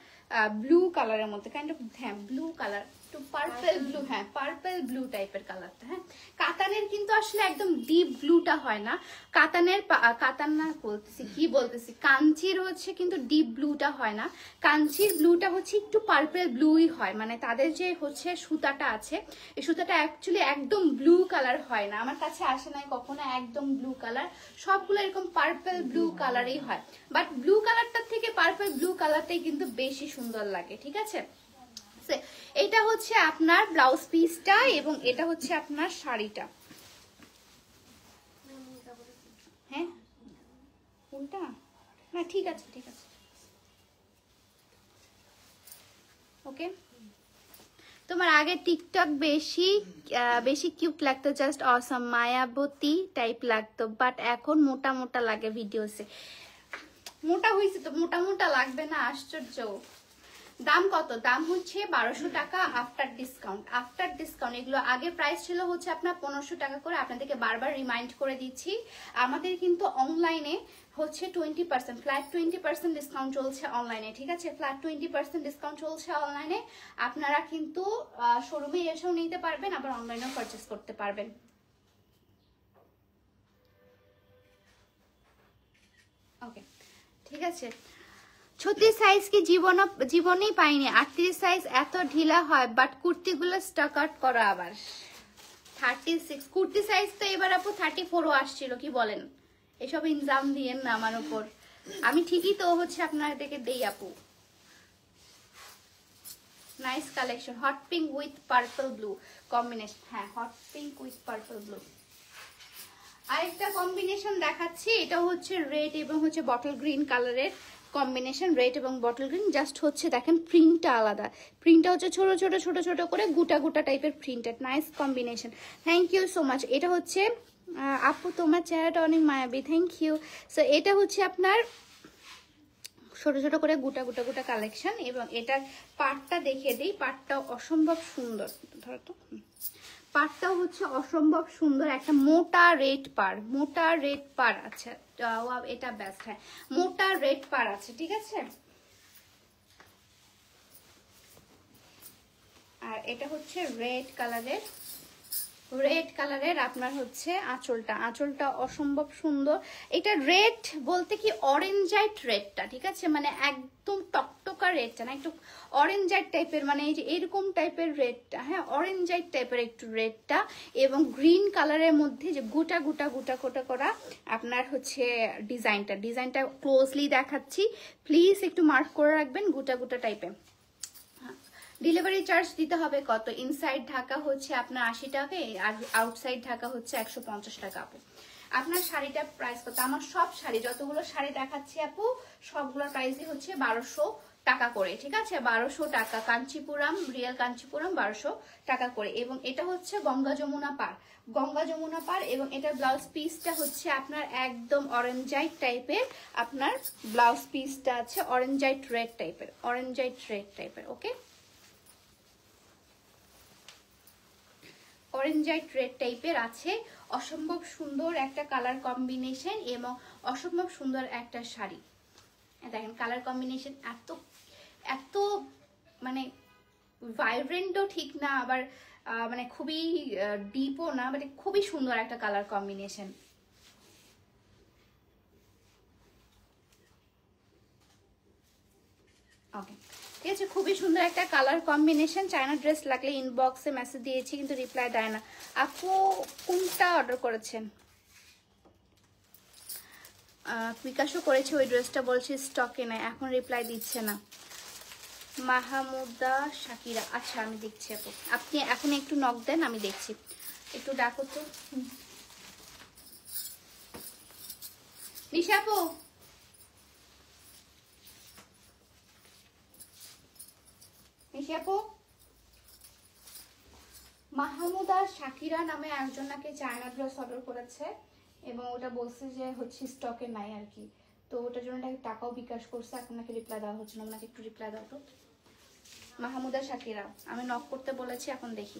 ব্লু কালারের মধ্যে, কাইন্ড অফ, হ্যাঁ ব্লু কালার, একটু পার্পল ব্লু, হ্যাঁ পার্পল ব্লু টাইপের কালারটা। হ্যাঁ, কাতানের কিন্তু আসলে একদম ডিপ ব্লুটা হয় না, কাতানের কাতান না বলতেছি, কি বলতেছি, কাঞ্চির হচ্ছে কিন্তু ডিপ ব্লুটা হয় না, কাঞ্চির ব্লুটা হচ্ছে একটু পার্পল ব্লুই হয়, মানে তাদের যে হচ্ছে সুতাটা আছে, এই সুতাটা অ্যাকচুয়ালি একদম ব্লু কালার হয় না, আমার কাছে আসে নাই কখনো একদম ব্লু কালার, সবগুলো এরকম পার্পল ব্লু কালারই হয়, বাট ব্লু কালারটার থেকে পার্পল ব্লু কালারটাই কিন্তু বেশি সুন্দর লাগে, ঠিক আছে? এটা হচ্ছে আপনার ব্লাউজ পিসটা এবং এটা হচ্ছে আপনার শাড়িটা। হ্যাঁ, উল্টা না, ঠিক আছে ঠিক আছে, ওকে। তোমার আগে টিকটক বেশি কিউট লাগতো, জাস্ট অসম মায়াবতী টাইপ লাগতো, বাট এখন মোটা মোটা লাগে ভিডিওসে। মোটা হয়েছে তো, মোটা মোটা লাগবে না, আশ্চর্য। দাম কত? দাম হচ্ছে 1200 টাকা আফটার ডিসকাউন্ট। আফটার ডিসকাউন্ট এগুলো আগে প্রাইস ছিল হচ্ছে আপনার 1500 টাকা করে। আপনাদেরকে বারবার রিমাইন্ড করে দিচ্ছি, আমাদের কিন্তু অনলাইনে হচ্ছে 20%, ফ্ল্যাট 20% ডিসকাউন্ট চলছে অনলাইনে, ঠিক আছে? ফ্ল্যাট 20% ডিসকাউন্ট চলছে অনলাইনে। আপনারা কিন্তু শোরুমে এসেও নিতে পারবেন, আবার অনলাইনেও পারচেস করতে পারবেন। ওকে, ঠিক আছে। 36 সাইজ কি জীবনেই পাইনি, 38 সাইজ এত ঢিলা হয়, বাট কুর্তিগুলো স্টক আউট করা আবার। 36 কুর্তি সাইজ তো এবার আপু 34ও আসছিল, কি বলেন? এসব ইনজাম দিয়েন না আমার উপর, আমি ঠিকই তো হচ্ছে আপনাদেরকে দেই আপু। Nice collection, hot pink with purple blue combination. হ্যাঁ, hot pink with purple blue. আরেকটা কম্বিনেশন দেখাচ্ছি, এটা হচ্ছে রেড এবং হচ্ছে বটল গ্রিন কালারের কম্বিনেশন, রেড এবং বটল গ্রিন। জাস্ট হচ্ছে দেখেন প্রিন্টটা আলাদা, প্রিন্টটা হচ্ছে ছোট ছোট ছোট ছোট করে গোটা গোটা টাইপের printed, nice combination. Thank you so much. এটা হচ্ছে আপু তোমার চেহারাটা অনেক মায়াবী, থ্যাংক ইউ। সো এটা হচ্ছে আপনার ছোট ছোট করে গোটা গোটা গোটা কালেকশন এবং এটার পাটটা দেখিয়ে দিই, পাটটা অসম্ভব সুন্দর, ধরো তো, পাটটাও হচ্ছে অসম্ভব সুন্দর, একটা মোটা রেড পার, মোটা রেড পার আছে, এটা বেস্ট। হ্যাঁ, মোটা রেড পার আছে, ঠিক আছে? আর এটা হচ্ছে রেড কালারের আপনার হচ্ছে আঁচলটা অসম্ভব সুন্দর। এটা রেড বলতে কি অরেঞ্জাইট রেডটা, ঠিক আছে? মানে একদম টকটকা রেডটা না, একটু অরেঞ্জাইট টাইপের, মানে এই যে এরকম টাইপের রেডটা, হ্যাঁ অরেঞ্জাইট টাইপের একটু রেডটা, এবং গ্রিন কালারের মধ্যে যে গোটা গোটা গোটা গোটা করা আপনার হচ্ছে ডিজাইনটা ক্লোজলি দেখাচ্ছি, প্লিজ একটু মার্ক করে রাখবেন, গোটা গোটা টাইপের। ডেলিভারি চার্জ দিতে হবে কত? ইনসাইড ঢাকা হচ্ছে আপনার 80 টাকা, আর আউটসাইড ঢাকা হচ্ছে 150 টাকা। আপু আপনার শাড়িটার প্রাইস কত? আমার সব শাড়ি, যতগুলো শাড়ি দেখাচ্ছি আপু, সবগুলোর প্রাইসই হচ্ছে 1200 টাকা করে, ঠিক আছে? 1200 টাকা, কাঞ্চিপুরম, রিয়েল কাঞ্চিপুরম 1200 টাকা করে। এবং এটা হচ্ছে গঙ্গা যমুনা পার, এবং এটা ব্লাউজ পিসটা হচ্ছে আপনার একদম অরেঞ্জাইট টাইপের, আপনার ব্লাউজ পিসটা আছে অরেঞ্জাইট রেড টাইপের, ওকে? অরেঞ্জাইট রেড টাইপের আছে, অসম্ভব সুন্দর একটা কালার কম্বিনেশন এবং অসম্ভব সুন্দর একটা শাড়ি। দেখেন কালার কম্বিনেশন এত এত মানে ভাইব্রেন্টও ঠিক না, আবার মানে খুবই ডিপও না, মানে খুবই সুন্দর একটা কালার কম্বিনেশন। ওকে, ঠিক আছে, খুবই সুন্দর একটা কালার কম্বিনেশন। চায়না ড্রেস লাগলে ইনবক্সে মেসেজ দিয়েছি কিন্তু রিপ্লাই দেয় না। আপু কোনটা অর্ডার করেছেন? বিকাশও করেছে ওই ড্রেসটা, বলছে স্টকে নাই, এখন রিপ্লাই দিচ্ছে না। মাহমুদা শাকিরা, আচ্ছা আমি দেখছি আপু, আপনি এখন একটু নক দেন, আমি দেখছি, একটু ডাকো তো। নিশা আপু, নিশা আপু, মাহমুদা শাকিরা নামে একজন নাকি চায়না ড্রেস অর্ডার করেছে এবং ওটা বলছে যে হচ্ছে স্টকে নাই আর কি, তো ওটার জন্য নাকি টাকাও বিকাশ করছে, এখন নাকি রিপ্লাই দেওয়া হচ্ছে না। ওনাকে একটু রিপ্লাই দাও তো। মাহমুদা শাকিরা, আমি নক করতে বলেছি, এখন দেখি।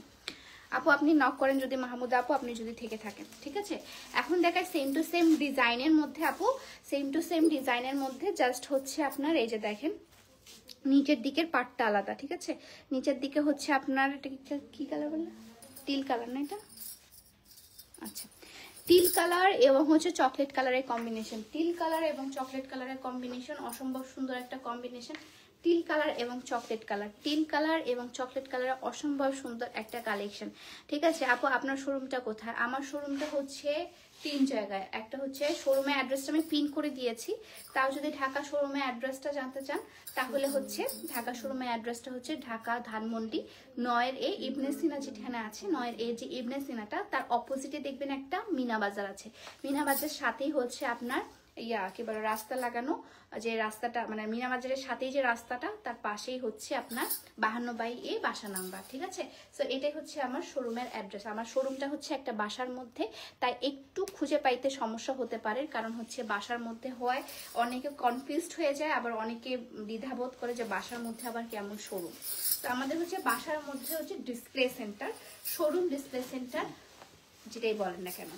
আপু আপনি নক করেন যদি, মাহমুদা আপু আপনি যদি থেকে থাকেন, ঠিক আছে। এখন দেখায় সেম টু সেম ডিজাইনের মধ্যে আপু, সেম টু সেম ডিজাইনের মধ্যে জাস্ট হচ্ছে আপনার এই যে দেখেন নিচের দিকের পাটটা আলাদা, ঠিক আছে। নিচের দিকে হচ্ছে আপনার এটা কি কালার বললেন? টিল কালার না এটা? আচ্ছা, টিল কালার এবং হচ্ছে চকলেট কালারের কম্বিনেশন। টিল কালার এবং চকলেট কালারের কম্বিনেশন অসম্ভব সুন্দর একটা কম্বিনেশন। টিল কালার এবং চকলেট কালার, টিল কালার এবং চকলেট কালারের অসম্ভব সুন্দর একটা কালেকশন, ঠিক আছে। আপু আপনার শোরুমটা কোথায়? আমার শোরুমটা হচ্ছে 3 জায়গায়। একটা হচ্ছে শোরুমের অ্যাড্রেসটা আমি পিন করে দিয়েছি, তাও যদি ঢাকা শোরুমের অ্যাড্রেসটা জানতে চান তাহলে হচ্ছে ঢাকা শোরুমের অ্যাড্রেসটা হচ্ছে ঢাকা ধানমন্ডি 9-এ ইবনে সিনা যেখানে আছে, 9-এ যে ইবনে সিনাটা তার অপোজিটে দেখবেন একটা মিনা বাজার আছে। মিনা বাজারের সাথেই হচ্ছে আপনার কি বলে রাস্তা লাগানো, যে রাস্তাটা মানে মিনা বাজারের সাথেই যে রাস্তাটা তার পাশেই হচ্ছে আপনার 52/A বাসা নাম্বার, ঠিক আছে। সো এটাই হচ্ছে আমার শোরুমের অ্যাড্রেস। আমার শোরুমটা হচ্ছে একটা বাসার মধ্যে, তাই একটু খুঁজে পাইতে সমস্যা হতে পারে, কারণ হচ্ছে বাসার মধ্যে হয় অনেকে কনফিউজড হয়ে যায়, আবার অনেকে দ্বিধাবোধ করে যে বাসার মধ্যে আবার কেমন শোরুম। তো আমাদের হচ্ছে বাসার মধ্যে হচ্ছে display centre, showroom display centre যেটাই বলেন না কেন।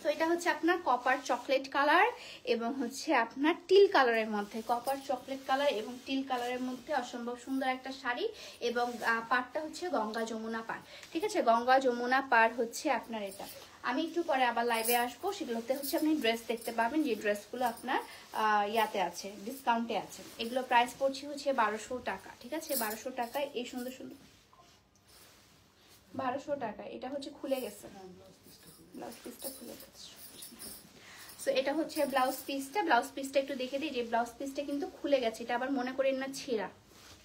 তো এটা হচ্ছে আপনার কপার চকলেট কালার এবং হচ্ছে আপনার টিল কালারের মধ্যে, কপার চকলেট কালার এবং টিল কালারের মধ্যে অসম্ভব সুন্দর একটা শাড়ি এবং পাড়টা হচ্ছে গঙ্গা যমুনা পাড়, ঠিক আছে। গঙ্গা যমুনা পাড় হচ্ছে আপনার এটা। আমি একটু পরে আবার লাইভে আসবো, সেগুলোতে হচ্ছে আপনি ড্রেস দেখতে পাবেন, যে ড্রেসগুলো আপনার ইয়াতে আছে, ডিসকাউন্টে আছে। এগুলো প্রাইস পড়ছে হচ্ছে 1200 টাকা, ঠিক আছে। 1200 টাকায় এই সুন্দর সুন্দর 1200 টাকা। এটা হচ্ছে খুলে গেছে, ব্লাউজ পিসটা খুলে গেছে। সো এটা হচ্ছে ব্লাউজ পিসটা, ব্লাউজ পিসটা একটু দেখে দিই, যে ব্লাউজ পিসটা কিন্তু খুলে গেছে, এটা আবার মনে করেন না ছেঁড়া,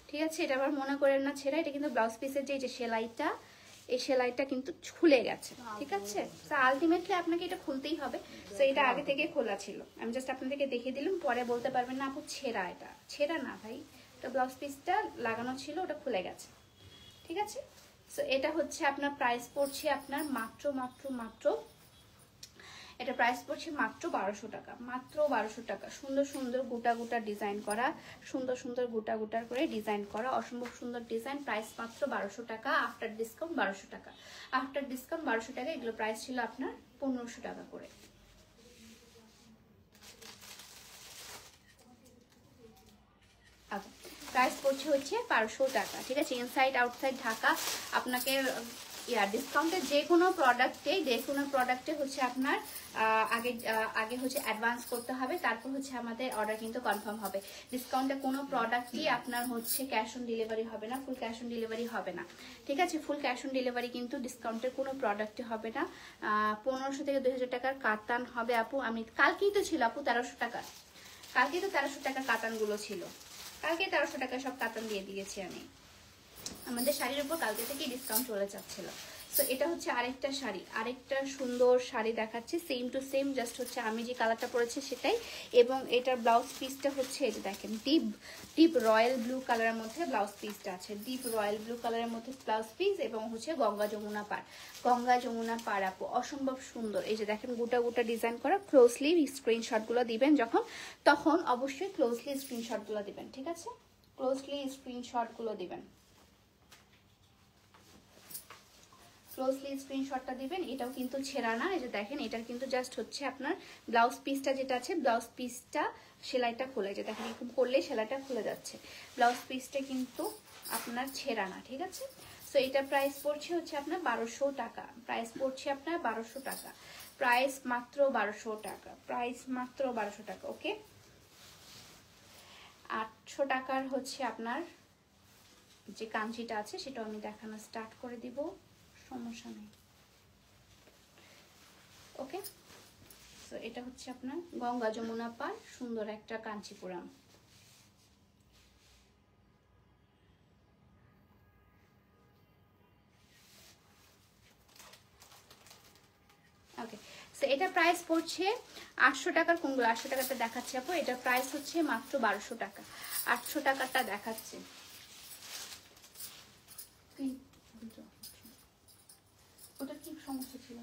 ঠিক আছে। এটা আবার মনে করেন না ছেঁড়া, এটা কিন্তু ব্লাউজ পিসের যে সেলাইটা, এই সেলাইটা কিন্তু খুলে গেছে, ঠিক আছে। তো আলটিমেটলি আপনাকে এটা খুলতেই হবে। তো এটা আগে থেকে খোলা ছিল, আমি জাস্ট আপনাদেরকে দেখিয়ে দিলাম, পরে বলতে পারবেন না আপু ছেঁড়া। এটা ছেঁড়া না ভাই, এটা ব্লাউজ পিসটা লাগানো ছিল, ওটা খুলে গেছে, ঠিক আছে। সো এটা হচ্ছে আপনার প্রাইস পড়ছে আপনার মাত্র মাত্র মাত্র এটা প্রাইস পড়ছে মাত্র 1200 টাকা, মাত্র 1200 টাকা। সুন্দর সুন্দর গোটা গোটা ডিজাইন করা, সুন্দর সুন্দর গোটা গোটা করে ডিজাইন করা, অসম্ভব সুন্দর ডিজাইন। প্রাইস মাত্র 1200 টাকা, আফটার ডিসকাউন্ট 1200 টাকা, আফটার ডিসকাউন্ট 1200 টাকা। এগুলো প্রাইস ছিল আপনার 1500 টাকা করে। আচ্ছা, প্রাইস পড়ছে হচ্ছে 1200 টাকা, ঠিক আছে। ইনসাইড আউটসাইড ঢাকা আপনাকে ডিসকাউন্টে যে কোনো প্রোডাক্টে হচ্ছে আপনার আগে হচ্ছে অ্যাডভান্স করতে হবে, তারপর হচ্ছে আমাদের অর্ডার কিন্তু কনফার্ম হবে। ডিসকাউন্টে কোনো প্রোডাক্টই আপনার হচ্ছে ক্যাশ অন ডেলিভারি হবে না, ফুল ক্যাশ অন ডেলিভারি হবে না, ঠিক আছে। ফুল ক্যাশ অন ডেলিভারি কিন্তু ডিসকাউন্টের কোনো প্রোডাক্টে হবে না। 1500 থেকে 2000 টাকার কাতান হবে আপু। আমি কালকেই তো ছিল আপু 1300 টাকা, কালকেই তো 1300 টাকার কাতানগুলো ছিল, কালকে 1300 টাকা সব কাতান দিয়ে দিয়েছি আমি। আমাদের শাড়ির উপর কালকে থেকে ডিসকাউন্ট চলে যাচ্ছিল। সো এটা হচ্ছে আরেকটা শাড়ি, আরেকটা সুন্দর শাড়ি দেখাচ্ছি, সেম টু সেম, জাস্ট হচ্ছে আমি যে কালারটা পরেছি সেটাই। এবং এটার ব্লাউজ পিসটা হচ্ছে এই যে দেখেন ডিপ রয়্যাল ব্লু কালারের মধ্যে ব্লাউজ পিসটা আছে, ডিপ রয়্যাল ব্লু কালারের মধ্যে ব্লাউজ পিস এবং হচ্ছে গঙ্গা যমুনা পাড়, গঙ্গা যমুনা পাড় আপু অসম্ভব সুন্দর। এই যে দেখেন গোটা গোটা ডিজাইন করা। ক্লোজলি স্ক্রিনশটগুলো দিবেন যখন, তখন অবশ্যই ক্লোজলি স্ক্রিনশটগুলো দিবেন, ঠিক আছে। ক্লোজলি স্ক্রিনশটগুলো দিবেন, ক্লোজলি স্ক্রিনশটটা দিবেন। এটাও কিন্তু ছেঁড়া না, এই যে দেখেন এটার কিন্তু জাস্ট হচ্ছে আপনার ব্লাউজ পিসটা যেটা আছে, ব্লাউজ পিসটা সেলাইটা খুলে, যে দেখেন এরকম করলে সেলাইটা খুলে যাচ্ছে। ব্লাউজ পিসটা কিন্তু আপনার ছেঁড়া না, ঠিক আছে। সো এটা প্রাইস পড়ছে হচ্ছে আপনার 1200 টাকা, প্রাইস পড়ছে আপনার 1200 টাকা, প্রাইস মাত্র 1200 টাকা, প্রাইস মাত্র 1200 টাকা। ওকে, 800 টাকার হচ্ছে আপনার যে কাঞ্চিটা আছে সেটাও আমি দেখানো স্টার্ট করে দিব, সমস্যা নেই। ওকে, সো এটা হচ্ছে আপনার গঙ্গা যমুনা পার সুন্দর একটা কাঞ্চিপুরাম। ওকে, সো এটা প্রাইস পড়ছে 800 টাকার। কোনগুলো 800 টাকাটা দেখাচ্ছে আপু, এটার প্রাইস হচ্ছে মাত্র 1200 টাকা। 800 টাকাটা দেখাচ্ছে। ওটা কি সমস্যা ছিল?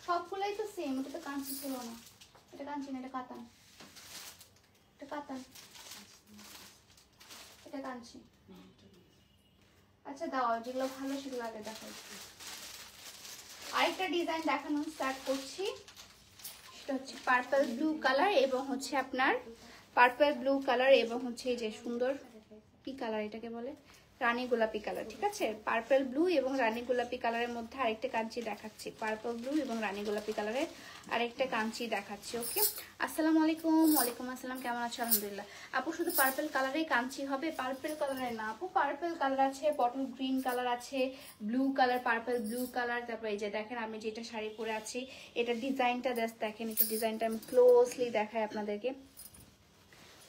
সবগুলাই তো সেম, ওটা তো কাঞ্চি ছিল না, এটা কাঞ্চি না, এটা কাতান, এটা কাতান, এটা কাঞ্চি। আচ্ছা দাও, যেগুলো ভালো সেগুলো আগে দেখাই। আরেকটা ডিজাইন দেখানো স্টার্ট করছি, সেটা হচ্ছে পার্পল ব্লু কালার এবং হচ্ছে আপনার পার্পল ব্লু কালার এবং হচ্ছে এই যে সুন্দর কি কালার এটাকে বলে, রানী গোলাপি কালার, ঠিক আছে। পার্পল ব্লু এবং রানী গোলাপি কালারের মধ্যে আরেকটা কাঞ্চি দেখাচ্ছি, পার্পল ব্লু এবং রানী গোলাপি কালারের আরেকটা কাঞ্চি দেখাচ্ছি। ওকে, আসসালামু আলাইকুম। ওয়ালাইকুম আসসালাম, কেমন আছো? আলহামদুলিল্লাহ। আপু শুধু পার্পল কালারেই কাঞ্চি হবে? পার্পল কালারের না আপু, পার্পল কালার আছে, বটল গ্রিন কালার আছে, blue colour, purple blue colour. তারপর এই যে দেখেন আমি যেটা শাড়ি পরে আছি, এটা ডিজাইনটা জাস্ট দেখেন, একটু ডিজাইনটা আমি ক্লোজলি দেখাই আপনাদেরকে।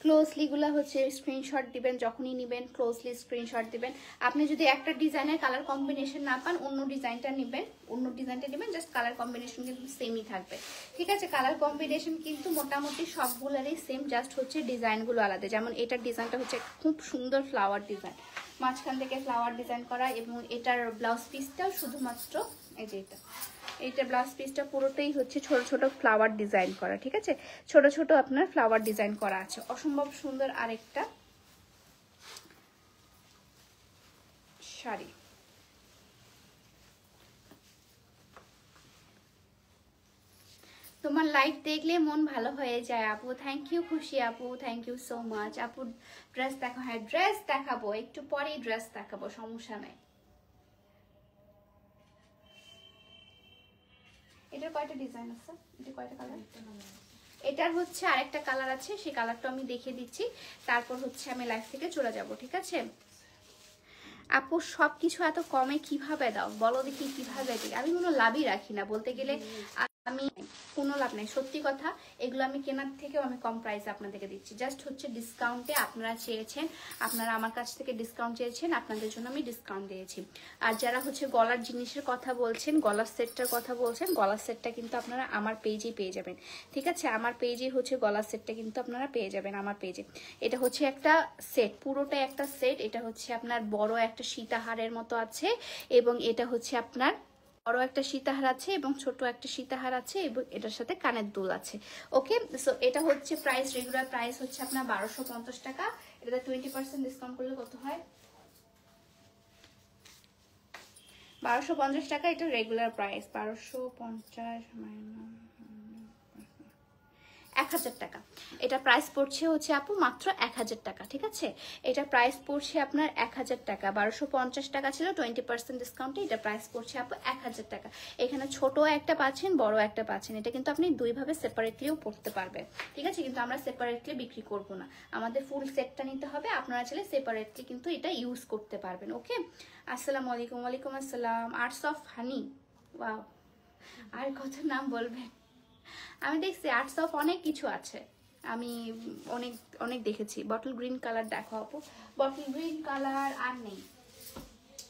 ক্লোজলি গুলা হচ্ছে স্ক্রিনশট দিবেন, যখনই নেবেন ক্লোজলি স্ক্রিনশট দিবেন। আপনি যদি একটা ডিজাইনের কালার কম্বিনেশন না পান, অন্য ডিজাইনটা নেবেন, অন্য ডিজাইনটা নেবেন, জাস্ট কালার কম্বিনেশন কিন্তু সেমই থাকবে, ঠিক আছে। কালার কম্বিনেশন কিন্তু মোটামুটি সবগুলোরই সেম, জাস্ট হচ্ছে ডিজাইনগুলো আলাদা। যেমন এটার ডিজাইনটা হচ্ছে খুব সুন্দর ফ্লাওয়ার ডিজাইন, মাঝখান থেকে ফ্লাওয়ার ডিজাইন করা, এবং এটার ব্লাউজ পিসটাও শুধুমাত্র এই যে এইটা ব্লাউজ পিসটা পুরোটাই হচ্ছে ছোট ছোট ফ্লাওয়ার ডিজাইন করা, ঠিক আছে। ছোট ছোট আপনার ফ্লাওয়ার ডিজাইন করা আছে, অসম্ভব সুন্দর আরেকটা শাড়ি। তোমার লাইভ দেখলে মন ভালো হয়ে যায় আপু, থ্যাংক ইউ খুশি আপু, থ্যাংক ইউ সো মাচ আপু। ড্রেস দেখো, হ্যাঁ ড্রেস দেখাবো, একটু পরেই ড্রেস দেখাবো, সমস্যা নাই। এটার কয়টা ডিজাইন আছে, এটা কয়টা কালার? এটার হচ্ছে আরেকটা কালার আছে, সেই কালারটা আমি দেখিয়ে দিচ্ছি, তারপর হচ্ছে আমি লাইভ থেকে চলে যাব, ঠিক আছে। আপু সবকিছু এত কমে কিভাবে দাও বলো দেখি, কিভাবে দিই? আমি কোনো লাভই রাখি না বলতে গেলে, আমি কোনো লাভ নেই, সত্যি কথা। এগুলো আমি কেনার থেকেও আমি কম প্রাইসে আপনাদেরকে দিচ্ছি, জাস্ট হচ্ছে ডিসকাউন্টে। আপনারা চেয়েছেন, আপনারা আমার কাছ থেকে ডিসকাউন্ট চেয়েছেন, আপনাদের জন্য আমি ডিসকাউন্ট দিয়েছি। আর যারা হচ্ছে গলার জিনিসের কথা বলছেন, গলার সেটটার কথা বলছেন, গলার সেটটা কিন্তু আপনারা আমার পেজেই পেয়ে যাবেন, ঠিক আছে। আমার পেজেই হচ্ছে গলার সেটটা কিন্তু আপনারা পেয়ে যাবেন আমার পেজে। এটা হচ্ছে একটা সেট, পুরোটাই একটা সেট। এটা হচ্ছে আপনার বড় একটা সীতাহারের মতো আছে, এবং এটা হচ্ছে আপনার বড় একটা সীতাহার আছে এবং ছোট একটা সীতাহার আছে, এবং এটার সাথে কানের দুল আছে। ওকে, সো এটা হচ্ছে প্রাইস, রেগুলার প্রাইস হচ্ছে আপনার 1250 টাকা। এটাতে 20% ডিসকাউন্ট করলে কত হয়? 1250 টাকা, এটা রেগুলার প্রাইস। 1250 1000 টাকা। এটা প্রাইস পড়ছে হচ্ছে আপু মাত্র 1000 টাকা, ঠিক আছে। এটা প্রাইস পড়ছে আপনার 1000 টাকা। 1250 টাকা ছিল, 20% ডিসকাউন্টে এটা প্রাইস পড়ছে আপু 1000 টাকা। এখানে ছোট একটা পাচ্ছেন, বড় একটা পাচ্ছেন। এটা কিন্তু আপনি দুইভাবে সেপারেটলিও পড়তে পারবেন, ঠিক আছে। কিন্তু আমরা সেপারেটলি বিক্রি করব না, আমাদের ফুল সেটটা নিতে হবে। আপনারা চাইলে সেপারেটলি কিন্তু এটা ইউজ করতে পারবেন। ওকে, আসসালামু আলাইকুম। ওয়ালাইকুম আসসালাম। আর্টস অফ হানি, ওয়াও, আর কত নাম বলবেন? আমি দেখছি আর্টস অফ অনেক কিছু আছে, আমি অনেক অনেক দেখেছি। বটল গ্রিন কালার দেখো আপু, বটল গ্রিন কালার আর নেই,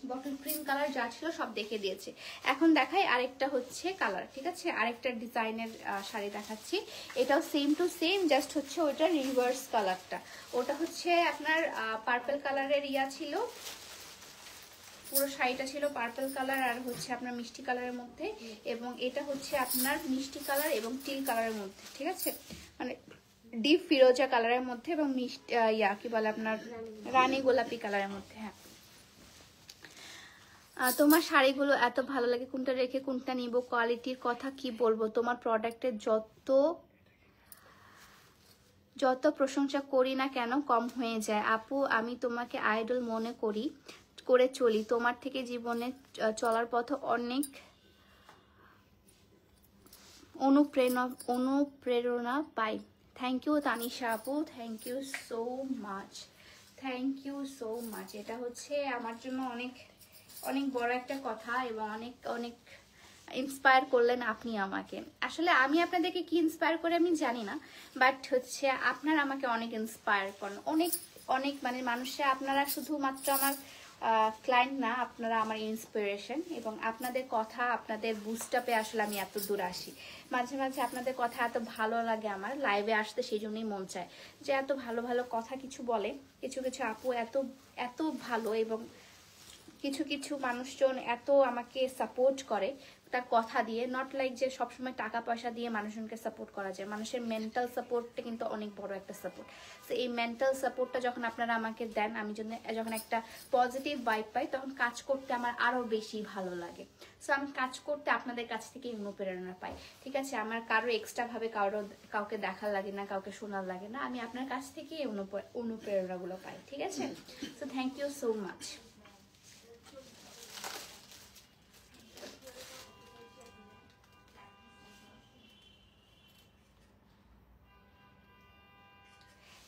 বটল গ্রিন কালার যা ছিল সব দেখে দিয়েছে। এখন দেখাই আরেকটা হচ্ছে কালার, ঠিক আছে। আরেকটা ডিজাইনের শাড়ি দেখাচ্ছি, এটাও সেম টু সেম, জাস্ট হচ্ছে ওইটা রিভার্স কালারটা। ওটা হচ্ছে আপনার পার্পল কালারের ইয়া ছিল, পুরো শাড়িটা ছিল পার্পল কালার আর হচ্ছে আপনার মিষ্টি কালারের মধ্যে, এবং এটা হচ্ছে আপনার মিষ্টি কালার এবং টিল কালারের মধ্যে, ঠিক আছে, মানে ডিপ ফিরোজা কালারের মধ্যে এবং মিষ্টি কি বলে আপনার রানী গোলাপি কালারের মধ্যে। হ্যাঁ, তোমার শাড়িগুলো এত ভালো লাগে, কোনটা রেখে কোনটা নিব, কোয়ালিটির কথা কি বলবো, তোমার প্রোডাক্টের যত প্রশংসা করি না কেন কম হয়ে যায়। আপু আমি তোমাকে আইডল মনে করে চলি, তোমার থেকে জীবনে চলার পথ অনেক অনুপ্রেরণা পাই। থ্যাংক ইউ তানিশা আপু, thank you so much, thank you so much. এটা হচ্ছে আমার জন্য অনেক অনেক বড় একটা কথা এবং অনেক অনেক ইন্সপায়ার করলেন আপনি আমাকে। আসলে আমি আপনাদেরকে কি ইন্সপায়ার করে আমি জানি না, বাট হচ্ছে আপনারা আমাকে অনেক ইন্সপায়ার করেন, অনেক অনেক মানে মানুষে আপনারা শুধুমাত্র আমার ক্লায়েন্ট না, আপনারা আমার ইন্সপিরেশন, এবং আপনাদের কথা আপনাদের বুস্ট আপে আসলে আমি এত দূর আসি। মাঝে মাঝে আপনাদের কথা এত ভালো লাগে, আমার লাইভে আসতে সেই জন্যই মন চায় যে এত ভালো ভালো কথা কিছু বলে, কিছু কিছু আপু এত এত ভালো, এবং কিছু কিছু মানুষজন এত আমাকে সাপোর্ট করে তার কথা দিয়ে, নট লাইক যে সবসময় টাকা পয়সা দিয়ে মানুষজনকে সাপোর্ট করা যায়, মানুষের মেন্টাল সাপোর্টটা কিন্তু অনেক বড় একটা সাপোর্ট। তো এই মেন্টাল সাপোর্টটা যখন আপনারা আমাকে দেন, আমি যখন একটা পজিটিভ ভাইব পাই, তখন কাজ করতে আমার আরও বেশি ভালো লাগে। সো আমি কাজ করতে আপনাদের কাছ থেকে অনুপ্রেরণা পাই, ঠিক আছে? আমার কারো এক্সট্রাভাবে কাউকে দেখার লাগে না, কাউকে শোনার লাগে না, আমি আপনার কাছ থেকেই অনুপ্রেরণাগুলো পাই, ঠিক আছে? So thank you so much.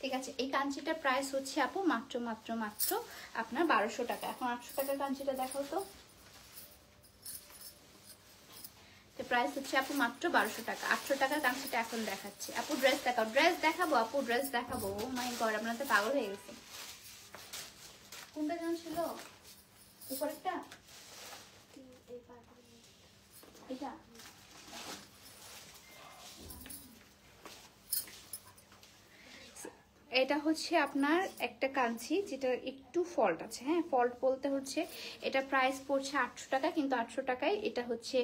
ঠিক আছে, এই কাঞ্চিটার প্রাইস হচ্ছে আপু মাত্র মাত্র মাত্র আপনার 1200 টাকা। এখন 800 টাকার কাঞ্চিটা দেখাও তো। প্রাইস হচ্ছে আপু মাত্র 1200 টাকা। 800 টাকার কাঞ্চিটা এখন দেখাচ্ছি। আপু ড্রেস দেখাও, ড্রেস দেখাবো আপু, ড্রেস দেখাবো। ও মাই গড, আপনারা তো পাগল হয়ে গেছে। কোনটা যেন ছিল উপরেরটা, এটা এটা হচ্ছে আপনার একটা কাঞ্চি যেটা একটু ফল্ট আছে, হ্যাঁ ফল্ট বলতে হচ্ছে এটা প্রাইস পড়ছে 800 টাকা, কিন্তু 800 টাকায় এটা হচ্ছে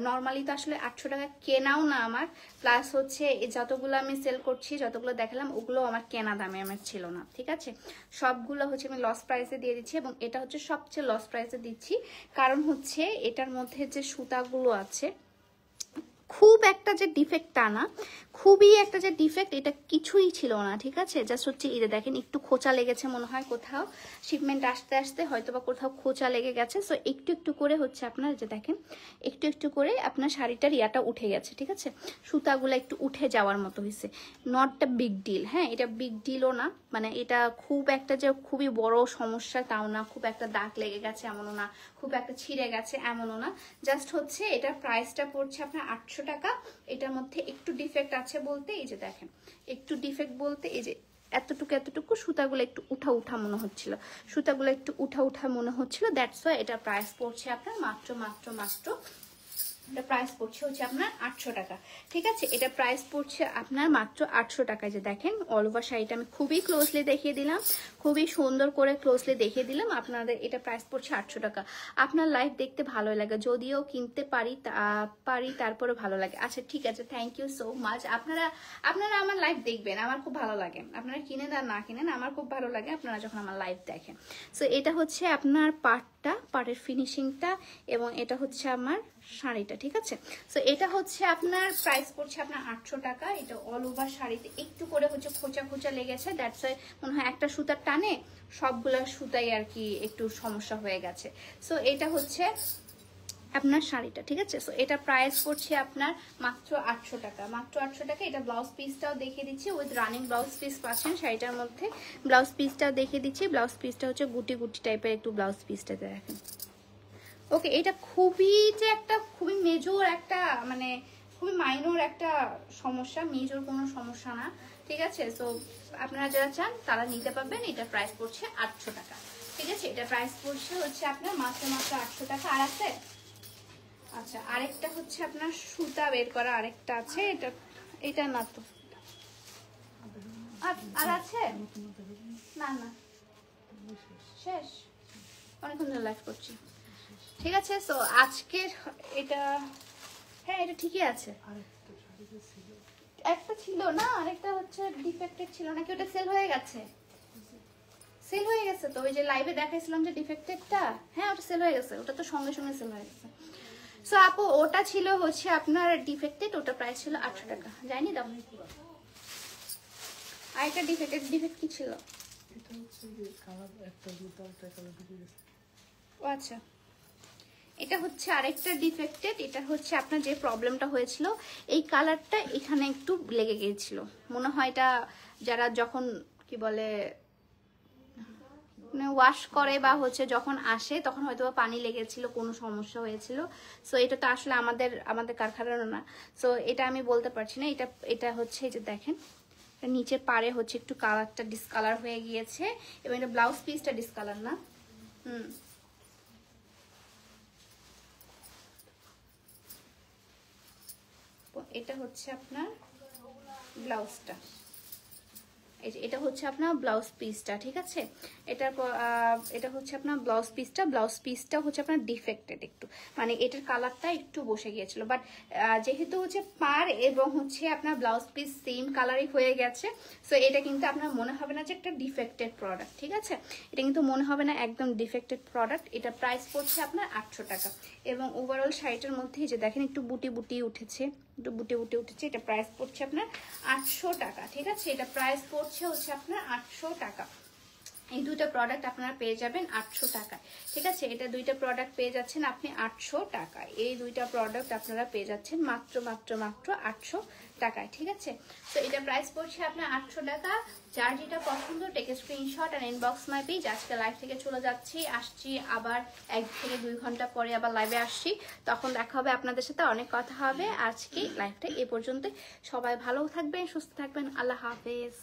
নর্মালি তো আসলে 800 টাকা কেনাও না আমার, প্লাস হচ্ছে যতগুলো আমি সেল করছি, যতগুলো দেখালাম ওগুলো আমার কেনা দামে আমার ছিল না, ঠিক আছে? সবগুলো হচ্ছে আমি লস প্রাইসে দিয়ে দিচ্ছি, এবং এটা হচ্ছে সবচেয়ে লস প্রাইসে দিচ্ছি, কারণ হচ্ছে এটার মধ্যে যে সুতাগুলো আছে খুব একটা যে ডিফেক্ট তা না, খুবই একটা যে ডিফেক্ট এটা কিছুই ছিল না, ঠিক আছে? জাস্ট হচ্ছে এটা দেখেন একটু খোঁচা লেগেছে মনে হয়, কোথাও শিপমেন্ট আসতে আসতে হয়তো বা কোথাও খোঁচা লেগে গেছে। সো একটু একটু করে হচ্ছে আপনার যে দেখেন একটু একটু করে আপনার শাড়িটার ইয়াটা উঠে গেছে, ঠিক আছে? সুতাগুলো একটু উঠে যাওয়ার মতো হয়েছে, নট দ্য বিগ ডিল। হ্যাঁ, এটা বিগ ডিলও না, মানে এটা খুব একটা যে খুবই বড় সমস্যা তাও না, খুব একটা দাগ লেগে গেছে এমনও না, খুব একটা ছিঁড়ে গেছে এমনও না, জাস্ট হচ্ছে এটার প্রাইসটা পড়ছে আপনার 800 টাকা। এটার মধ্যে একটু ডিফেক্ট আছে বলতে এই যে দেখেন, একটু ডিফেক্ট বলতে এই যে এতটুকু এতটুকু সুতাগুলো একটু উঠা উঠা মনে হচ্ছিল, সুতাগুলো একটু উঠা উঠা মনে হচ্ছিল, দ্যাটস ওয়াই এটা প্রাইস পড়ছে আপনার মাত্র মাত্র মাত্র এটা প্রাইস পড়ছে হচ্ছে আপনার 800 টাকা, ঠিক আছে? এটা প্রাইস পড়ছে আপনার মাত্র 800 টাকায়। যে দেখেন অল ওভার শাড়িটা আমি খুবই ক্লোজলি দেখিয়ে দিলাম, খুবই সুন্দর করে ক্লোজলি দেখিয়ে দিলাম আপনাদের। এটা প্রাইস পড়ছে 800 টাকা। আপনার লাইভ দেখতে ভালোই লাগে, যদিও কিনতে পারি তারপরে ভালো লাগে। আচ্ছা ঠিক আছে, থ্যাংক ইউ সো মাচ। আপনারা আমার লাইভ দেখবেন, আমার খুব ভালো লাগে। আপনারা কিনেন আর না কিনেন, আমার খুব ভালো লাগে আপনারা যখন আমার লাইভ দেখেন। সো এটা হচ্ছে আপনার পাড়ের ফিনিশিংটা, এবং এটা হচ্ছে আমার শাড়িটা, ঠিক আছে? সো এটা হচ্ছে আপনার প্রাইস পড়ছে আপনার 800 টাকা। এটা অল ওভার শাড়িতে একটু করে হচ্ছে খোঁচা খোঁচা লেগেছে, দ্যাটস ওয়াই মনে হয় একটা সুতার টানে সবগুলো সুতাই আর কি একটু সমস্যা হয়ে গেছে। সো এটা হচ্ছে আপনার শাড়িটা, ঠিক আছে? সো এটা প্রাইস পড়ছে আপনার মাত্র 800 টাকা, মাত্র 800 টাকা। এটা ব্লাউজ পিসটাও দেখিয়ে দিচ্ছি, উইথ রানিং ব্লাউজ পিস পাচ্ছেন শাড়িটার মধ্যে। ব্লাউজ পিসটাও দেখিয়ে দিচ্ছি, ব্লাউজ পিসটা হচ্ছে গুটি গুটি টাইপের একটু ব্লাউজ পিসটাতে রাখেন। ওকে, এটা খুবই যে একটা খুবই মেজর একটা মানে খুবই মাইনর একটা সমস্যা, মেজর কোনো সমস্যা না, ঠিক আছে? সো আপনারা যারা চান তারা নিতে পারবেন। এটা প্রাইস পড়ছে 800 টাকা, ঠিক আছে? এটা প্রাইস পড়ছে হচ্ছে আপনার মাত্র মাত্র 800 টাকা। আর আছে, আচ্ছা আরেকটা হচ্ছে আপনার সুতা বের করা আরেকটা আছে, এটা না তো, আর আছে না না শেষ, অনেকক্ষণ ধরে লাইভ করছি, ঠিক আছে? সো আজকের এটা, হ্যাঁ এটা ঠিকই আছে, একটা ছিল না, আরেকটা হচ্ছে ডিফেক্টেড ছিল নাকি, ওটা সেল হয়ে গেছে, সেল হয়ে গেছে তো, ওই যে লাইভে দেখাইছিলাম যে ডিফেক্টেডটা, হ্যাঁ ওটা সেল হয়ে গেছে, ওটা তো সঙ্গে সঙ্গে সেল হয়ে গেছে। সো আপু ওটা ছিল হচ্ছে আপনার ডিফেক্টেড, ওটা প্রাইস ছিল 800 টাকা, যায়নি দাম। আর একটা ডিফেক্ট কি ছিল? এটা হচ্ছে যে কালার একটা দুটো একটা কালার ঢুকে গেছে। ও আচ্ছা, এটা হচ্ছে আরেকটা ডিফেক্টেড। এটা হচ্ছে আপনার যে প্রবলেমটা হয়েছিল, এই কালারটা এখানে একটু লেগে গিয়েছিল মনে হয়। এটা যারা যখন কি বলে ওয়াশ করে বা হচ্ছে যখন আসে তখন হয়তো পানি লেগেছিল, কোনো সমস্যা হয়েছিল। সো এটা তো আসলে আমাদের কারখানার না, সো এটা আমি বলতে পারছি না। এটা হচ্ছে এই যে দেখেন, নিচের পাড়ে হচ্ছে একটু কালারটা ডিসকালার হয়ে গিয়েছে, এবং এটা ব্লাউজ পিসটা ডিসকালার না। এটা হচ্ছে আপনার ব্লাউজটা, এটা হচ্ছে আপনার ব্লাউজ পিসটা, ঠিক আছে। এটা হচ্ছে আপনার ব্লাউজ পিসটা হচ্ছে আপনার ডিফেক্টেড একটু, মানে এটার কালারটা একটু বসে গিয়েছিল। বাট যেহেতু হচ্ছে পার এবং হচ্ছে আপনার ব্লাউজ পিস সেম কালারই হয়ে গেছে, সো এটা কিন্তু আপনার মনে হবে না যে একটা ডিফেক্টেড প্রোডাক্ট, ঠিক আছে। এটা কিন্তু মনে হবে না একদম ডিফেক্টেড প্রোডাক্ট। এটা প্রাইস পড়ছে আপনার 800 টাকা। এবং ওভারঅল শাড়িটার মধ্যে যে দেখেন একটু বুটি উঠেছে, এটা প্রাইস পড়ছে আপনার 800 টাকা, ঠিক আছে। এটা প্রাইস পড়ছে হচ্ছে আপনার 800 টাকা। এই দুইটা প্রোডাক্ট আপনারা পেয়ে যাবেন 800 টাকায়, ঠিক আছে। এটা দুইটা প্রোডাক্ট পেয়ে যাচ্ছেন আপনি 800 টাকায়। এই দুইটা প্রোডাক্ট আপনারা পেয়ে যাচ্ছেন মাত্র 800 টাকায়, ঠিক আছে। তো এটা প্রাইস পড়ছে আপনার 800 টাকা। যার যেটা পছন্দ টেক স্ক্রিনশট আর ইনবক্স মাই পেজ। আজকে লাইভ থেকে চলে আসছি আবার 1 থেকে 2 ঘন্টা পরে আবার লাইভে আসছি, তখন দেখা হবে আপনাদের সাথে, অনেক কথা হবে। আজকে লাইভটা এ পর্যন্ত। সবাই ভালো থাকবেন, সুস্থ থাকবেন, আল্লাহ হাফেজ।